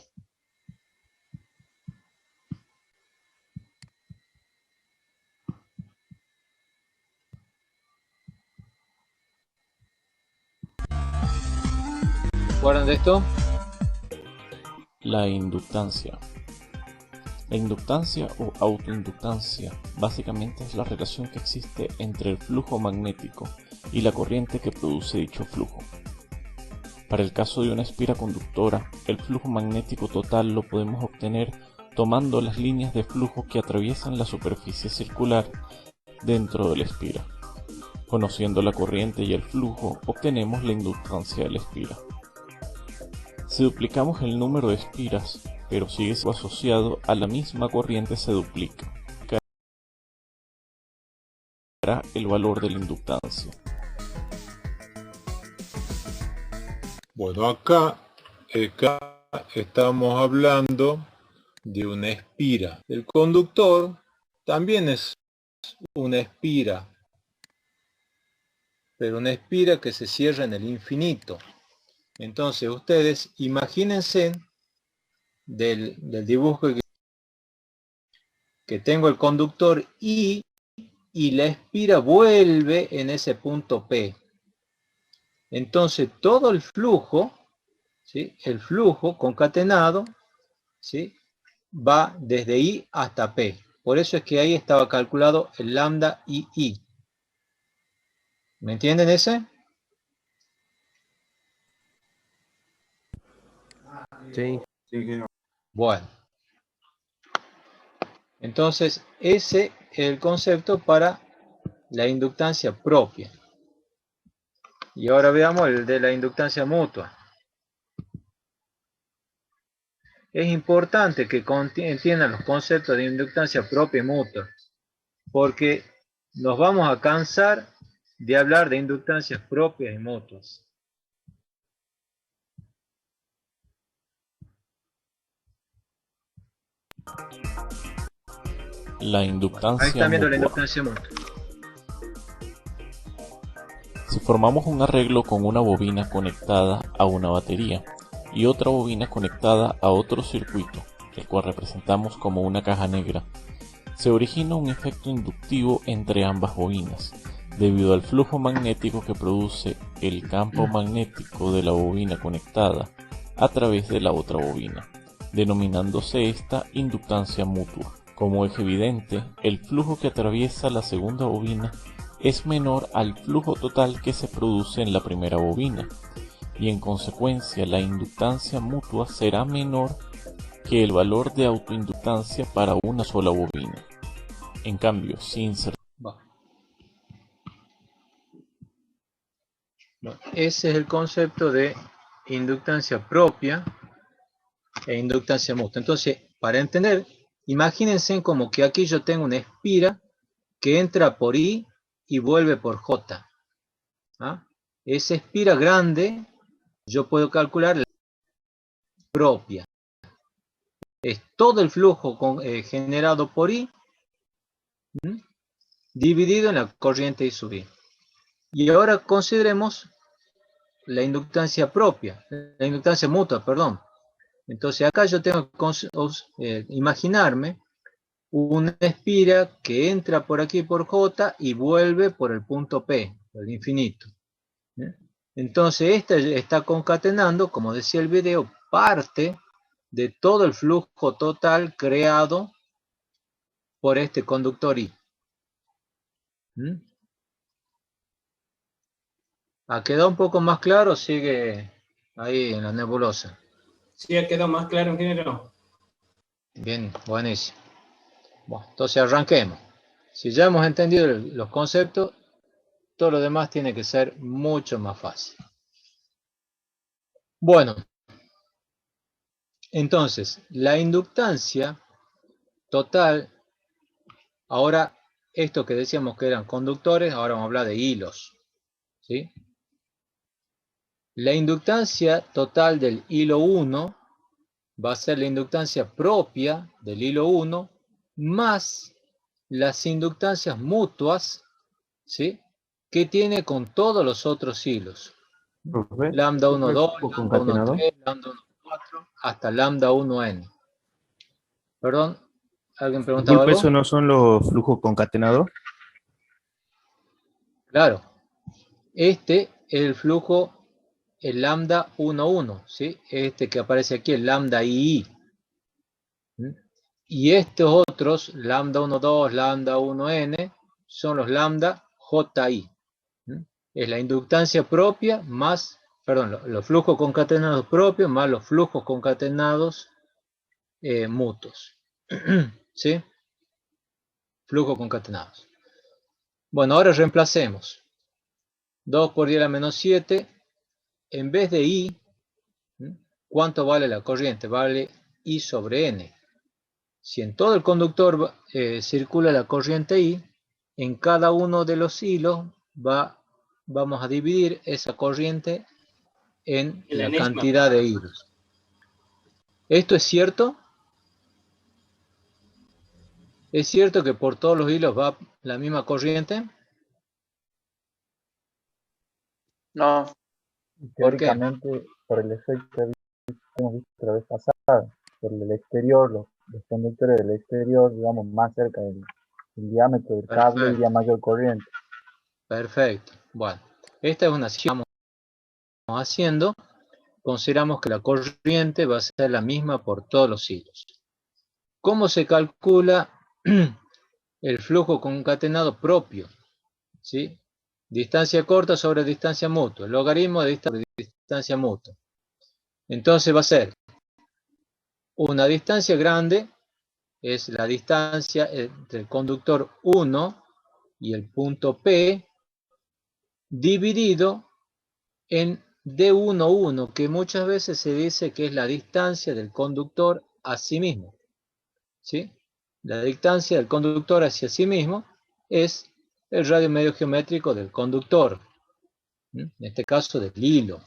¿Se acuerdan de esto? La inductancia. La inductancia o autoinductancia básicamente es la relación que existe entre el flujo magnético y la corriente que produce dicho flujo. Para el caso de una espira conductora, el flujo magnético total lo podemos obtener tomando las líneas de flujo que atraviesan la superficie circular dentro de la espira. Conociendo la corriente y el flujo, obtenemos la inductancia de la espira. Si duplicamos el número de espiras, pero sigue siendo asociado a la misma corriente, se duplica el valor de la inductancia. Bueno, acá estamos hablando de una espira. El conductor también es una espira, pero una espira que se cierra en el infinito. Entonces ustedes imagínense del dibujo que tengo el conductor I y la espira vuelve en ese punto P. Entonces todo el flujo, ¿sí?, el flujo concatenado, ¿sí?, va desde I hasta P. Por eso es que ahí estaba calculado el lambda II. ¿Me entienden ese? Sí. Bueno. Entonces, ese es el concepto para la inductancia propia. Y ahora veamos el de la inductancia mutua. Es importante que entiendan los conceptos de inductancia propia y mutua, porque nos vamos a cansar de hablar de inductancias propias y mutuas. La Ahí inductancia están viendo la mutua. inductancia mutua. Si formamos un arreglo con una bobina conectada a una batería y otra bobina conectada a otro circuito, el cual representamos como una caja negra, se origina un efecto inductivo entre ambas bobinas, debido al flujo magnético que produce el campo magnético de la bobina conectada a través de la otra bobina, denominándose esta inductancia mutua. Como es evidente, el flujo que atraviesa la segunda bobina es menor al flujo total que se produce en la primera bobina, y en consecuencia la inductancia mutua será menor que el valor de autoinductancia para una sola bobina. En cambio, si insertamos ese es el concepto de inductancia propia e inductancia mutua. Entonces, para entender, imagínense como que aquí yo tengo una espira que entra por I y vuelve por J. ¿Ah? Esa espira grande, yo puedo calcular la propia. Es todo el flujo generado por I dividido en la corriente I sub I. Y ahora consideremos la inductancia propia, la inductancia mutua, perdón. Entonces acá yo tengo que imaginarme una espira que entra por aquí por J y vuelve por el punto P, el infinito. Entonces esta está concatenando, como decía el video, parte de todo el flujo total creado por este conductor I. ¿Ha quedado un poco más claro o sigue ahí en la nebulosa? Sí, ha quedado más claro, ingeniero. Bien, buenísimo. Bueno, entonces arranquemos. Si ya hemos entendido los conceptos, todo lo demás tiene que ser mucho más fácil. Bueno, entonces, la inductancia total, ahora, esto que decíamos que eran conductores, ahora vamos a hablar de hilos, ¿sí? La inductancia total del hilo 1 va a ser la inductancia propia del hilo 1 más las inductancias mutuas, ¿sí?, que tiene con todos los otros hilos. Profe, Lambda 1, 2, flujo lambda 1, concatenado. 3, lambda 1, 4, hasta lambda 1n. Perdón, ¿alguien preguntaba Disculpe, algo? ¿eso no son los flujos concatenados? Claro. Este es el flujo, el lambda 1, 1, ¿sí? Este que aparece aquí, el lambda II. Y estos otros, lambda 1, 2, lambda 1n, son los lambda JI. Es la inductancia propia más, perdón, los flujos concatenados propios más los flujos concatenados mutuos. ¿Sí? Flujos concatenados. Bueno, ahora reemplacemos. 2 por 10 a la menos 7, en vez de I, ¿cuánto vale la corriente? Vale I sobre N. Si en todo el conductor circula la corriente I, en cada uno de los hilos vamos a dividir esa corriente en la cantidad de hilos. ¿Esto es cierto? ¿Es cierto que por todos los hilos va la misma corriente? No. Teóricamente, por el efecto que hemos visto la vez pasada, por el exterior, los conductores del exterior, digamos, más cerca del diámetro del cable, iría mayor corriente. Perfecto. Bueno, esta es una situación que estamos haciendo. Consideramos que la corriente va a ser la misma por todos los hilos. ¿Cómo se calcula el flujo concatenado propio? ¿Sí? Distancia corta sobre distancia mutua, el logaritmo de distancia mutua. Entonces va a ser una distancia grande, es la distancia entre el conductor 1 y el punto P, dividido en D11, que muchas veces se dice que es la distancia del conductor a sí mismo. ¿Sí? La distancia del conductor hacia sí mismo es el radio medio geométrico del conductor, en este caso del hilo.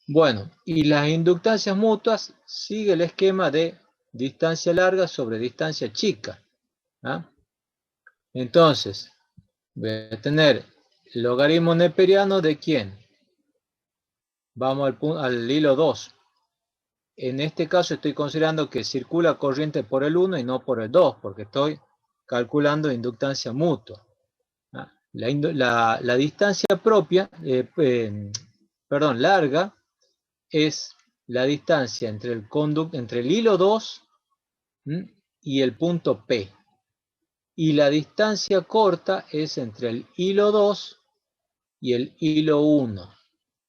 Bueno, y las inductancias mutuas sigue el esquema de distancia larga sobre distancia chica. ¿Ah? Entonces, voy a tener el logaritmo neperiano de ¿quién? Vamos al hilo 2. En este caso estoy considerando que circula corriente por el 1 y no por el 2, porque estoy calculando inductancia mutua. ¿Ah? La distancia propia, larga, es la distancia entre el hilo 2 y el punto P. Y la distancia corta es entre el hilo 2 y el hilo 1.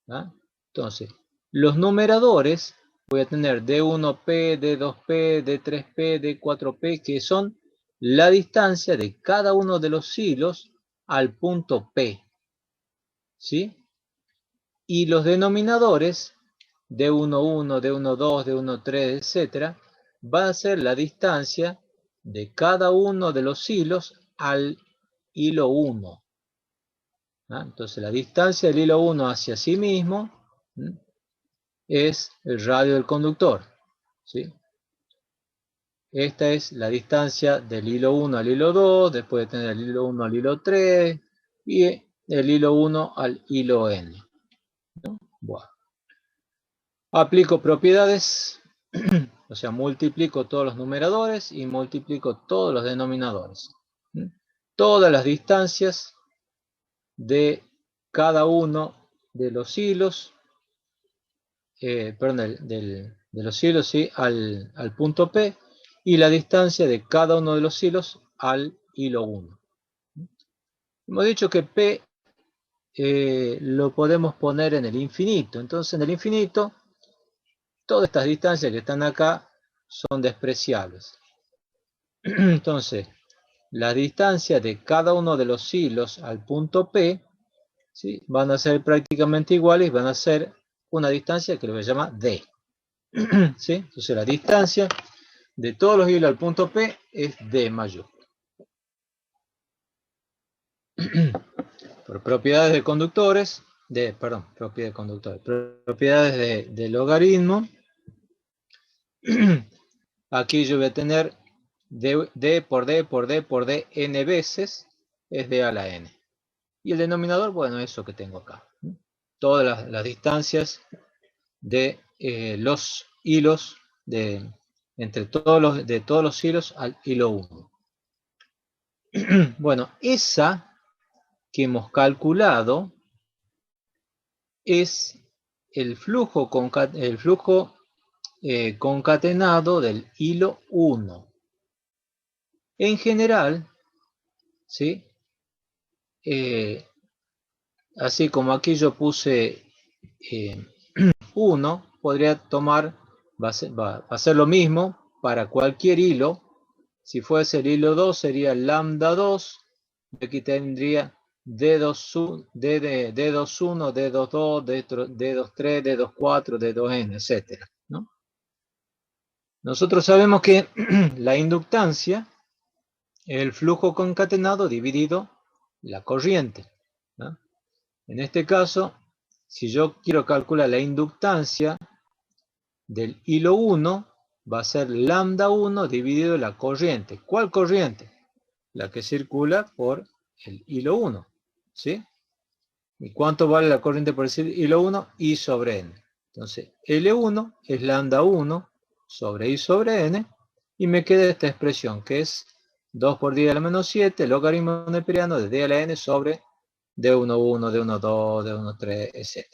¿Ah? Entonces, los numeradores voy a tener D1P, D2P, D3P, D4P, que son la distancia de cada uno de los hilos al punto P. ¿Sí? Y los denominadores, D11, D12, D13, etc., va a ser la distancia de cada uno de los hilos al hilo 1. ¿Ah? Entonces, la distancia del hilo 1 hacia sí mismo es el radio del conductor. ¿Sí? Esta es la distancia del hilo 1 al hilo 2, después de tener el hilo 1 al hilo 3 y el hilo 1 al hilo n. ¿No? Bueno. Aplico propiedades, o sea, multiplico todos los numeradores y multiplico todos los denominadores. Todas las distancias de cada uno de los hilos, de los hilos, ¿sí? al punto P, y la distancia de cada uno de los hilos al hilo 1. Hemos dicho que P lo podemos poner en el infinito. Entonces, en el infinito, todas estas distancias que están acá son despreciables. Entonces, la distancia de cada uno de los hilos al punto P, ¿sí? Van a ser prácticamente iguales, van a ser una distancia que lo voy a llamar D. ¿Sí? Entonces, la distancia de todos los hilos al punto P es D mayúscula. Por propiedades de conductores, propiedades de logaritmo, aquí yo voy a tener D por D por D por D n veces, es D a la n. Y el denominador, bueno, eso que tengo acá. Todas las distancias de los hilos, entre todos los hilos al hilo 1. Bueno, esa que hemos calculado es el flujo concatenado del hilo 1. En general, ¿sí? Así como aquí yo puse 1, podría tomar, va a ser lo mismo para cualquier hilo. Si fuese el hilo 2 sería lambda 2, aquí tendría D21, D22, D23, D24, D2n, etc. ¿no? Nosotros sabemos que la inductancia es el flujo concatenado dividido la corriente, ¿no? En este caso, si yo quiero calcular la inductancia del hilo 1, va a ser lambda 1 dividido la corriente. ¿Cuál corriente? La que circula por el hilo 1. ¿Sí? ¿Y cuánto vale la corriente por el hilo 1? I sobre n. Entonces, L1 es lambda 1 sobre I sobre n, y me queda esta expresión, que es 2 por 10 a la menos 7, logaritmo neperiano de D a la n sobre D11, D12, D13, etc.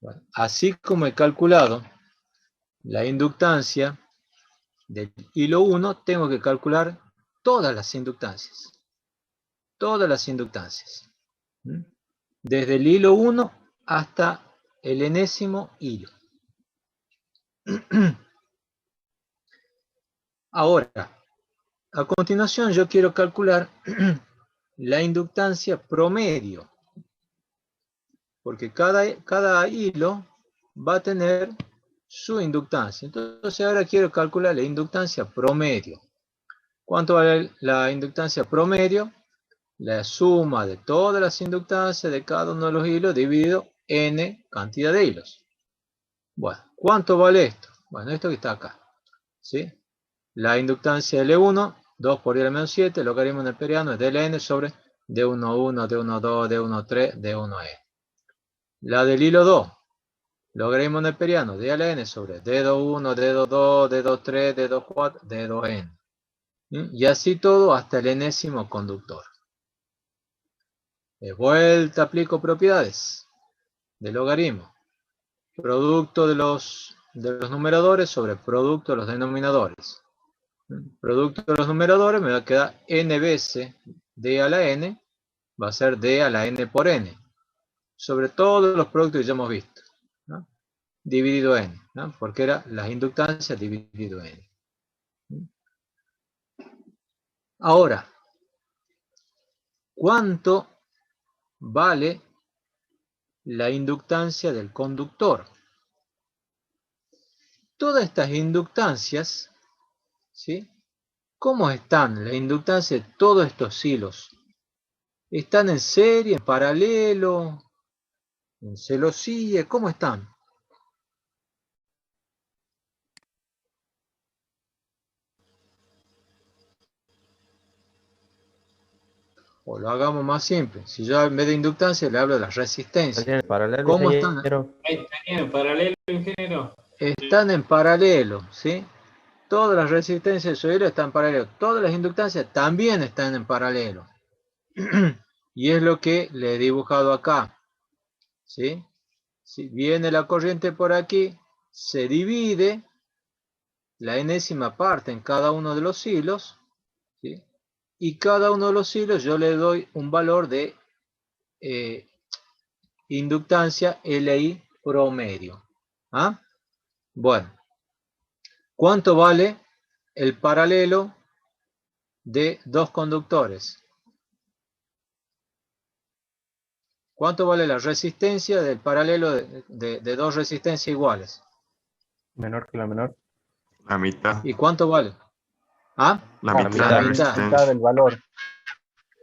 Bueno, así como he calculado la inductancia del hilo 1, tengo que calcular todas las inductancias. Todas las inductancias. Desde el hilo 1 hasta el enésimo hilo. Ahora, a continuación yo quiero calcular la inductancia promedio. Porque cada hilo va a tener su inductancia. Entonces ahora quiero calcular la inductancia promedio. ¿Cuánto vale la inductancia promedio? La suma de todas las inductancias de cada uno de los hilos dividido n cantidad de hilos. Bueno, ¿cuánto vale esto? Bueno, esto que está acá. ¿sí? La inductancia L1, 2 por 10 a la menos 7, logaritmo neperiano es dLn sobre D11, D12, D13, D1n. La del hilo 2, logaritmo neperiano, d a la n sobre D21, D22, D23, D24, D2n. Y así todo hasta el enésimo conductor. De vuelta aplico propiedades de logaritmo. Producto de los numeradores sobre producto de los denominadores. Producto de los numeradores me va a quedar n veces d a la n, va a ser d a la n por n. Sobre todos los productos que ya hemos visto, ¿no? Dividido n, ¿no? Porque era las inductancias dividido n. Ahora, ¿cuánto vale la inductancia del conductor? Todas estas inductancias, ¿sí? ¿Cómo están la inductancia de todos estos hilos? ¿Están en serie, en paralelo, en celosía? ¿Cómo están? O lo hagamos más simple. Si yo en vez de inductancia le hablo de las resistencias. ¿Estarían en paralelo, ¿Cómo están? ingeniero? ¿Estarían en paralelo, ingeniero? Están en paralelo, ¿sí? Todas las resistencias de su hilo están en paralelo. Todas las inductancias también están en paralelo. Y es lo que le he dibujado acá, ¿sí? Si viene la corriente por aquí, se divide la enésima parte en cada uno de los hilos, ¿sí? Y cada uno de los hilos yo le doy un valor de inductancia LI promedio. ¿Ah? Bueno, ¿cuánto vale el paralelo de dos conductores? ¿Cuánto vale la resistencia del paralelo de dos resistencias iguales? Menor que la menor. La mitad. ¿Y cuánto vale? ¿Ah? La La mitad de la mitad. resistencia. del valor.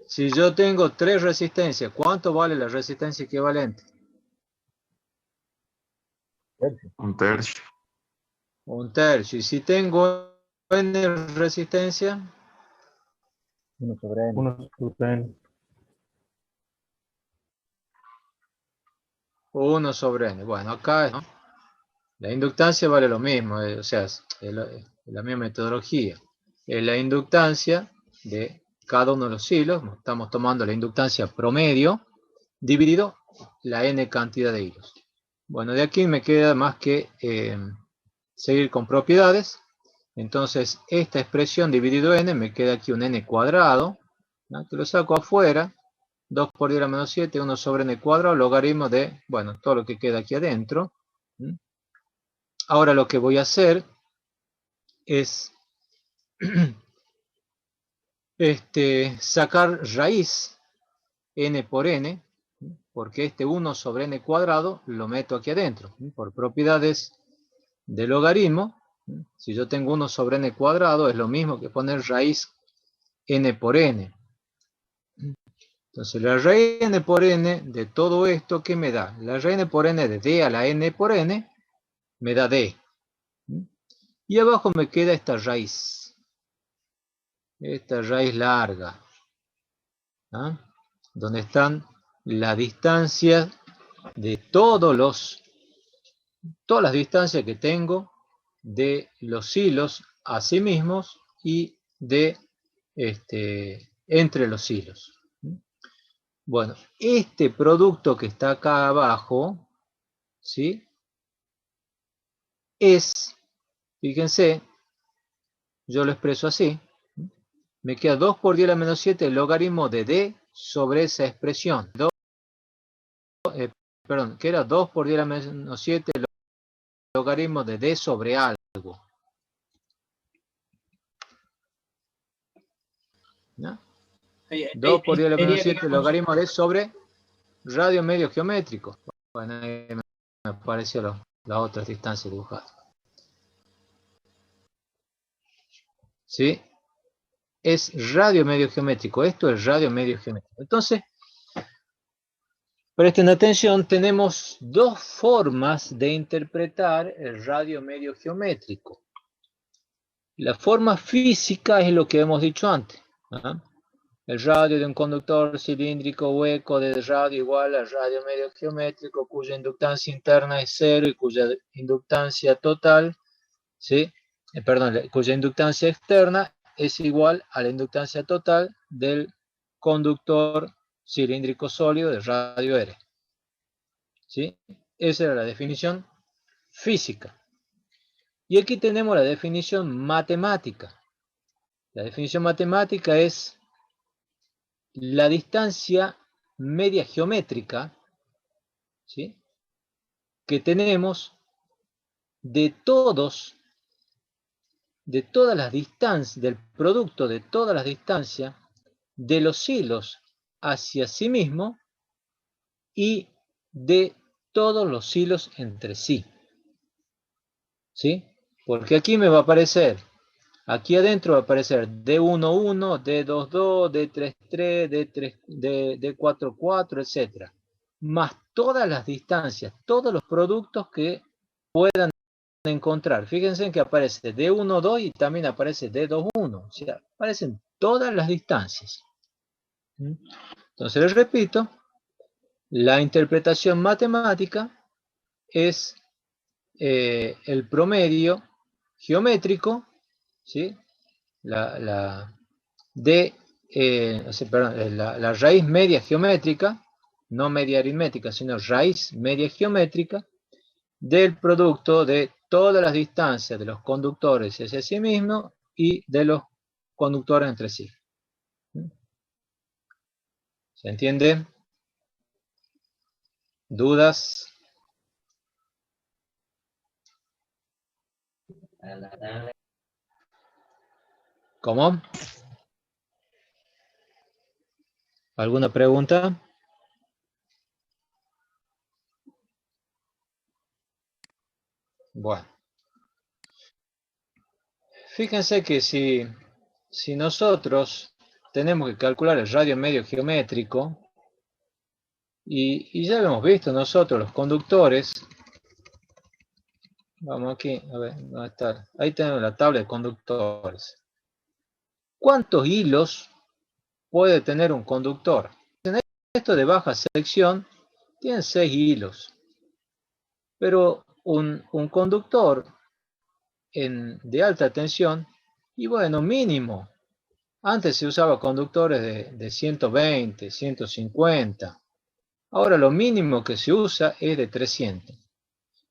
Si yo tengo tres resistencias, ¿cuánto vale la resistencia equivalente? Un tercio. Un tercio. Y si tengo n resistencia, 1 sobre n. 1 sobre n. 1 sobre n. Bueno, acá, ¿no? La inductancia vale lo mismo, o sea, es la misma metodología. Es la inductancia de cada uno de los hilos, estamos tomando la inductancia promedio, dividido la n cantidad de hilos. Bueno, de aquí me queda más que seguir con propiedades. Entonces, esta expresión dividido n, me queda aquí un n cuadrado, ¿no? Que lo saco afuera, 2 por 10 a la menos 7, 1 sobre n cuadrado, logaritmo de, bueno, todo lo que queda aquí adentro. Ahora lo que voy a hacer es sacar raíz n por n, porque este 1 sobre n cuadrado lo meto aquí adentro, por propiedades de logaritmo. Si yo tengo 1 sobre n cuadrado, es lo mismo que poner raíz n por n. Entonces la raíz n por n de todo esto, ¿qué me da? La raíz n por n de d a la n por n me da d. Y abajo me queda esta raíz larga, ¿ah? Donde están las distancias de todas las distancias que tengo de los hilos a sí mismos y de entre los hilos. Bueno, este producto que está acá abajo, ¿sí? Es, fíjense, yo lo expreso así, me queda 2 por 10 a la menos 7 el logaritmo de d sobre esa expresión. Perdón, que era 2 por 10 a la menos 7 el logaritmo de d sobre algo. ¿No? 2 por 10 a la menos 7 el logaritmo de d sobre radio medio geométrico. Bueno, ahí me apareció las otras distancias dibujadas. ¿Sí? Es radio medio geométrico. Esto es radio medio geométrico. Entonces, presten atención, tenemos dos formas de interpretar el radio medio geométrico. La forma física es lo que hemos dicho antes. ¿Ah? El radio de un conductor cilíndrico hueco de radio igual al radio medio geométrico cuya inductancia interna es 0 y cuya inductancia total, ¿sí? Cuya inductancia externa es igual a la inductancia total del conductor cilíndrico sólido de radio R. ¿Sí? Esa era la definición física. Y aquí tenemos la definición matemática. La definición matemática es la distancia media geométrica, ¿sí?, que tenemos de todas las distancias, del producto de todas las distancias de los hilos hacia sí mismo y de todos los hilos entre sí. ¿Sí? Porque aquí me va a aparecer, aquí adentro va a aparecer D11, D22, D33, D44, etc. Más todas las distancias, todos los productos que puedan encontrar. Fíjense que aparece D12 y también aparece D21. O sea, aparecen todas las distancias. Entonces, les repito, la interpretación matemática es el promedio geométrico, ¿sí?, la raíz media geométrica, no media aritmética, sino raíz media geométrica del producto de todas las distancias de los conductores hacia sí mismo y de los conductores entre sí. ¿Se entiende? ¿Dudas? ¿Cómo? ¿Alguna pregunta? Bueno. Fíjense que si nosotros tenemos que calcular el radio medio geométrico, y ya lo hemos visto nosotros, los conductores, vamos aquí, a ver, ¿dónde está? Ahí tenemos la tabla de conductores. ¿Cuántos hilos puede tener un conductor? En esto de baja sección tiene 6 hilos, pero un conductor de alta tensión, y bueno, mínimo, antes se usaba conductores de 120, 150, ahora lo mínimo que se usa es de 300.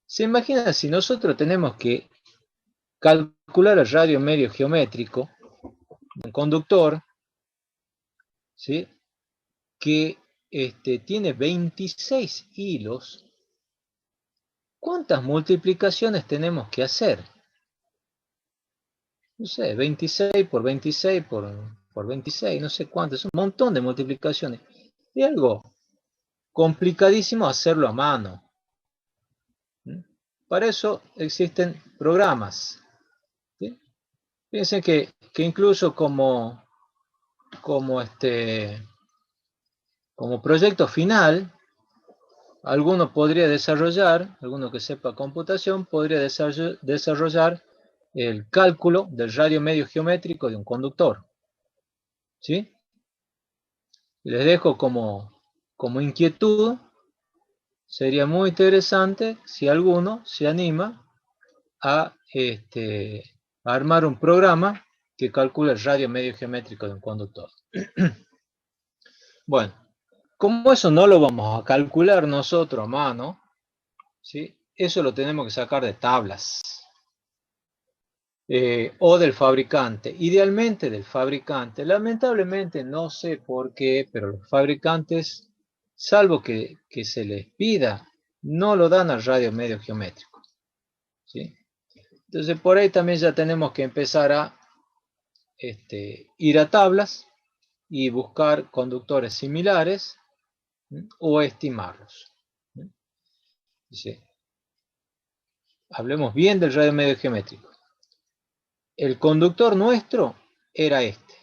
¿Se imagina si nosotros tenemos que calcular el radio medio geométrico de un conductor, ¿sí?, que tiene 26 hilos? ¿Cuántas multiplicaciones tenemos que hacer? No sé, 26 por 26 por 26, no sé cuántas, un montón de multiplicaciones. Es algo complicadísimo hacerlo a mano. Para eso existen programas. ¿Sí? Piensen que incluso como proyecto final, alguno podría desarrollar, alguno que sepa computación, podría desarrollar el cálculo del radio medio geométrico de un conductor. ¿Sí? Les dejo como inquietud. Sería muy interesante si alguno se anima a armar un programa que calcule el radio medio geométrico de un conductor. Bueno, como eso no lo vamos a calcular nosotros a mano, ¿sí?, eso lo tenemos que sacar de tablas. O del fabricante, idealmente del fabricante. Lamentablemente no sé por qué, pero los fabricantes, salvo que se les pida, no lo dan al radio medio geométrico. ¿Sí? Entonces por ahí también ya tenemos que empezar a ir a tablas y buscar conductores similares, ¿sí?, o estimarlos. ¿Sí? Hablemos bien del radio medio geométrico. El conductor nuestro era este,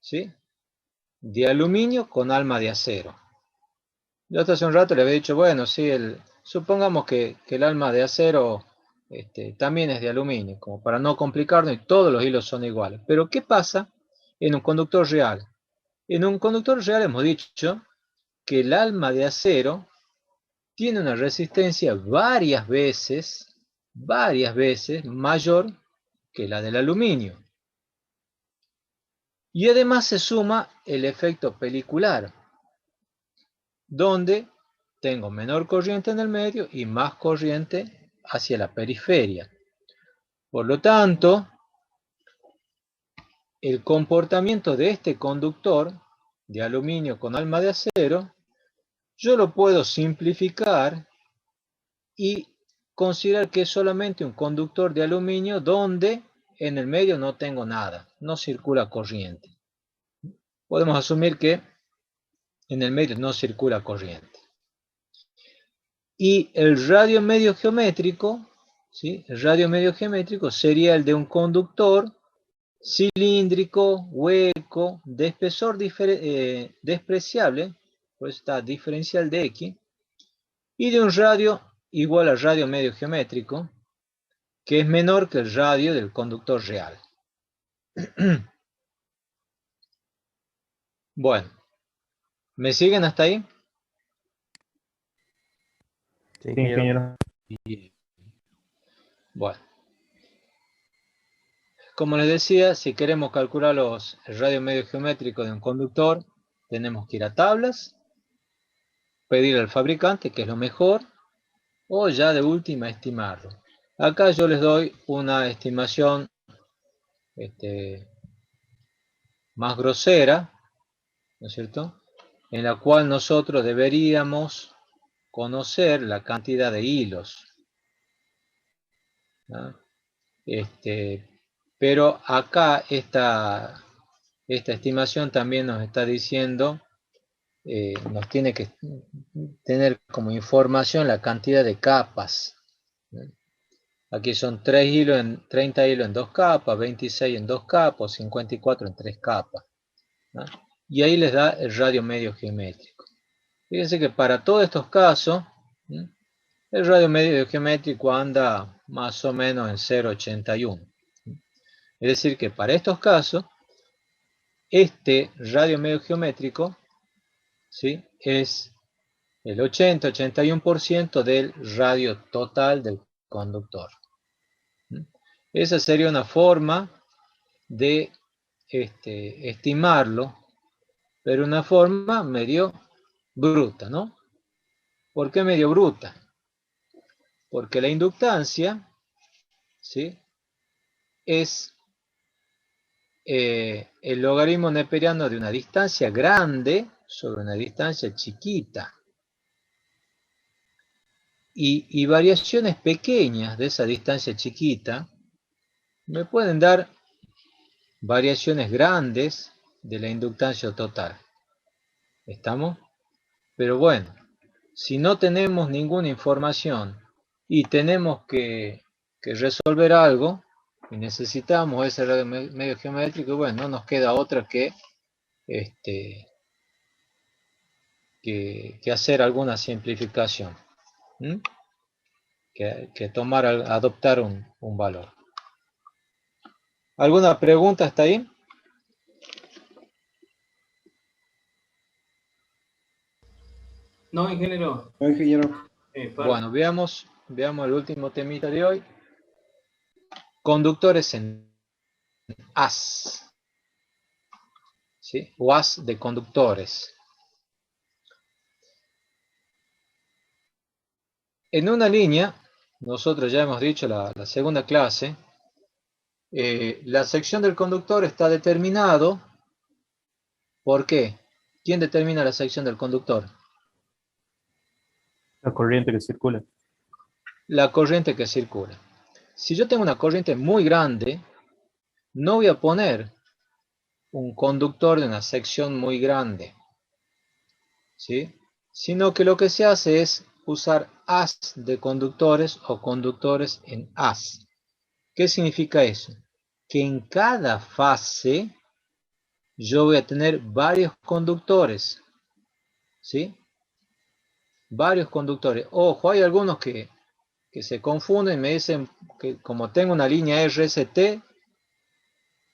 ¿sí?, de aluminio con alma de acero. Yo hasta hace un rato le había dicho, bueno, sí, supongamos que el alma de acero también es de aluminio, como para no complicarnos, y todos los hilos son iguales. Pero ¿qué pasa en un conductor real? En un conductor real hemos dicho que el alma de acero tiene una resistencia varias veces mayor que la del aluminio. Y además se suma el efecto pelicular, donde tengo menor corriente en el medio y más corriente hacia la periferia. Por lo tanto, el comportamiento de este conductor de aluminio con alma de acero, yo lo puedo simplificar y considerar que es solamente un conductor de aluminio donde en el medio no tengo nada, no circula corriente. Podemos asumir que en el medio no circula corriente. Y el radio medio geométrico, ¿sí? El radio medio geométrico sería el de un conductor cilíndrico, hueco, de espesor despreciable, pues está diferencial de X, y de un radio igual al radio medio geométrico, que es menor que el radio del conductor real. Bueno, ¿me siguen hasta ahí? Sí, ingeniero. Bueno, como les decía, si queremos calcular el radio medio geométrico de un conductor, tenemos que ir a tablas, pedir al fabricante, que es lo mejor, o ya de última estimarlo. Acá yo les doy una estimación más grosera, ¿no es cierto?, en la cual nosotros deberíamos conocer la cantidad de hilos, ¿no? Pero acá esta estimación también nos está diciendo, nos tiene que tener como información la cantidad de capas, ¿no? Aquí son 30 hilos en 2 capas, 26 en 2 capas, 54 en 3 capas, ¿no? Y ahí les da el radio medio geométrico. Fíjense que para todos estos casos, ¿no?, el radio medio geométrico anda más o menos en 0,81. Es decir que para estos casos, este radio medio geométrico, ¿sí?, es el 80-81% del radio total del conductor. Esa sería una forma de estimarlo, pero una forma medio bruta, ¿no? ¿Por qué medio bruta? Porque la inductancia, ¿sí?, es el logaritmo neperiano de una distancia grande sobre una distancia chiquita. Y variaciones pequeñas de esa distancia chiquita me pueden dar variaciones grandes de la inductancia total. ¿Estamos? Pero bueno, si no tenemos ninguna información y tenemos que resolver algo y necesitamos ese radio medio geométrico, bueno, no nos queda otra que hacer alguna simplificación, que adoptar un valor. ¿Alguna pregunta hasta ahí? No, ingeniero. No, ingeniero. Bueno, veamos el último temita de hoy. Conductores en haz, ¿sí?, o haz de conductores. En una línea, nosotros ya hemos dicho la segunda clase, la sección del conductor está determinado. ¿Por qué? ¿Quién determina la sección del conductor? La corriente que circula. La corriente que circula. Si yo tengo una corriente muy grande, no voy a poner un conductor de una sección muy grande, ¿sí?, sino que lo que se hace es usar haz de conductores o conductores en haz. ¿Qué significa eso? Que en cada fase yo voy a tener varios conductores, ¿sí? Varios conductores. Ojo, hay algunos que que se confunden y me dicen que como tengo una línea RST,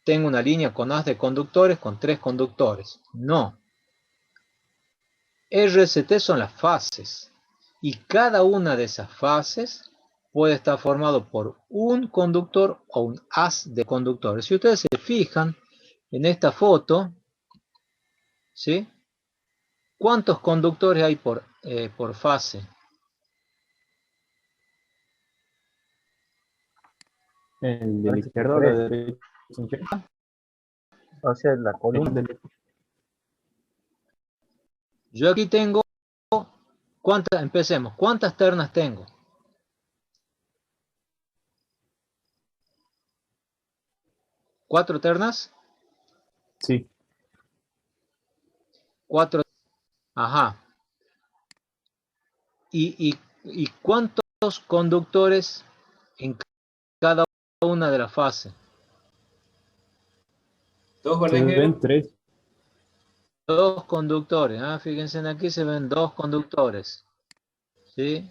tengo una línea con haz de conductores con 3 conductores. No. RST son las fases. Y cada una de esas fases puede estar formado por un conductor o un haz de conductores. Si ustedes se fijan en esta foto, ¿sí? ¿Cuántos conductores hay por fase? El de la izquierda o la derecha. O sea, la columna del... Yo aquí tengo, empecemos, ¿cuántas ternas tengo? ¿4 ternas? Sí. 4. Ajá. ¿Y cuántos conductores en cada una de las fases? 2, Se ¿verdad, ven 3. 2 conductores. Fíjense en aquí, se ven 2 conductores. ¿Sí?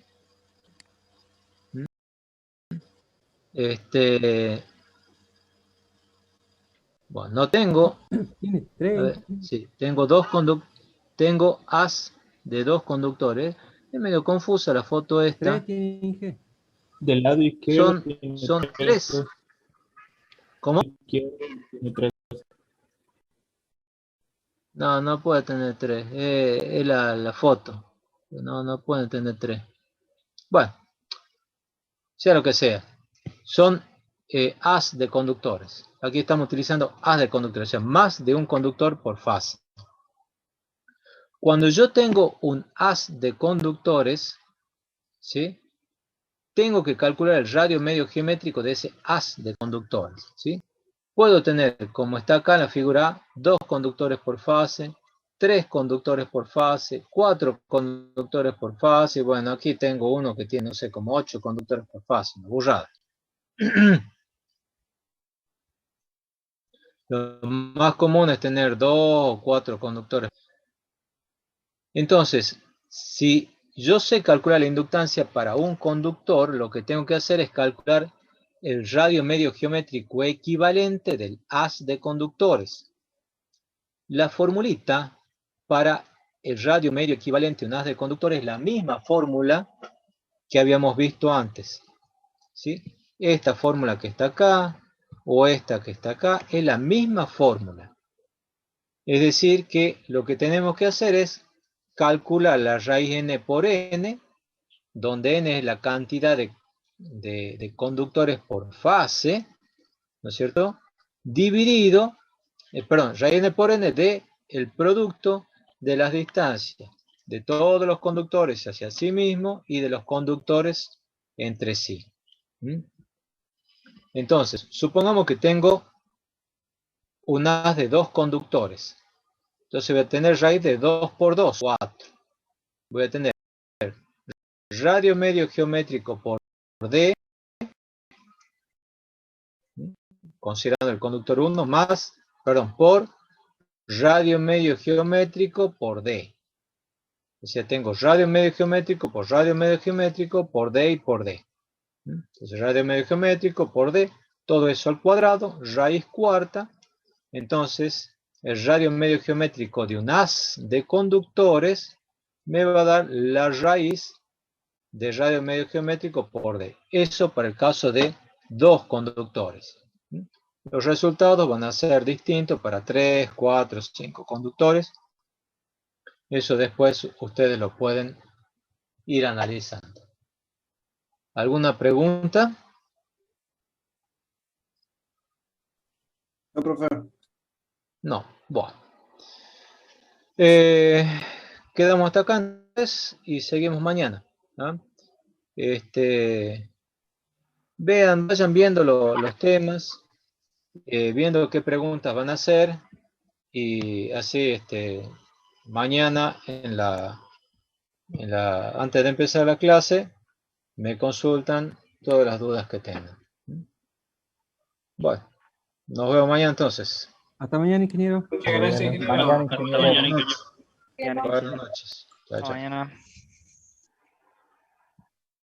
Bueno, no tengo. Tiene A ver, 3. sí, tengo tengo haz de 2 conductores. Es medio confusa la foto esta. 3 tiene Inge. Del lado izquierdo Son 3. ¿Cómo? Tiene 3. No, no puede tener 3. Es la foto. No pueden tener 3. Bueno, sea lo que sea. Son haz de conductores. Aquí estamos utilizando haz de conductores, o sea, más de un conductor por fase. Cuando yo tengo un haz de conductores, ¿sí? Tengo que calcular el radio medio geométrico de ese haz de conductores, ¿sí? Puedo tener, como está acá en la figura A, 2 conductores por fase, 3 conductores por fase, 4 conductores por fase. Bueno, aquí tengo uno que tiene, no sé, como 8 conductores por fase, una burrada. Lo más común es tener 2 o 4 conductores. Entonces, si yo sé calcular la inductancia para un conductor, lo que tengo que hacer es calcular el radio medio geométrico equivalente del haz de conductores. La formulita para el radio medio equivalente a un haz de conductores es la misma fórmula que habíamos visto antes, ¿sí? Esta fórmula que está acá o esta que está acá es la misma fórmula. Es decir, que lo que tenemos que hacer es calcular la raíz n por n, donde n es la cantidad de conductores por fase, ¿no es cierto? Dividido, raíz n por n de el producto de las distancias de todos los conductores hacia sí mismo y de los conductores entre sí. Entonces, supongamos que tengo un haz de 2 conductores. Entonces voy a tener raíz de 2 por 2, 4. Voy a tener radio medio geométrico por D, considerando el conductor 1, por radio medio geométrico por D. O sea, tengo radio medio geométrico por D y por D. Entonces, radio medio geométrico por D, todo eso al cuadrado, raíz cuarta. Entonces, el radio medio geométrico de un haz de conductores me va a dar la raíz de radio medio geométrico por D. Eso para el caso de 2 conductores. Los resultados van a ser distintos para 3, 4, 5 conductores. Eso después ustedes lo pueden ir analizando. ¿Alguna pregunta? No, profe. No. Bueno. Quedamos hasta acá entonces y seguimos mañana. ¿No? Vayan viendo los temas, viendo qué preguntas van a hacer y así mañana antes de empezar la clase me consultan todas las dudas que tengan. Bueno, nos vemos mañana entonces. Hasta mañana, ingeniero. Muchas gracias, ingeniero. Mañana, Hasta ingeniero. mañana. Buenas noches. Chao, chao. Mañana.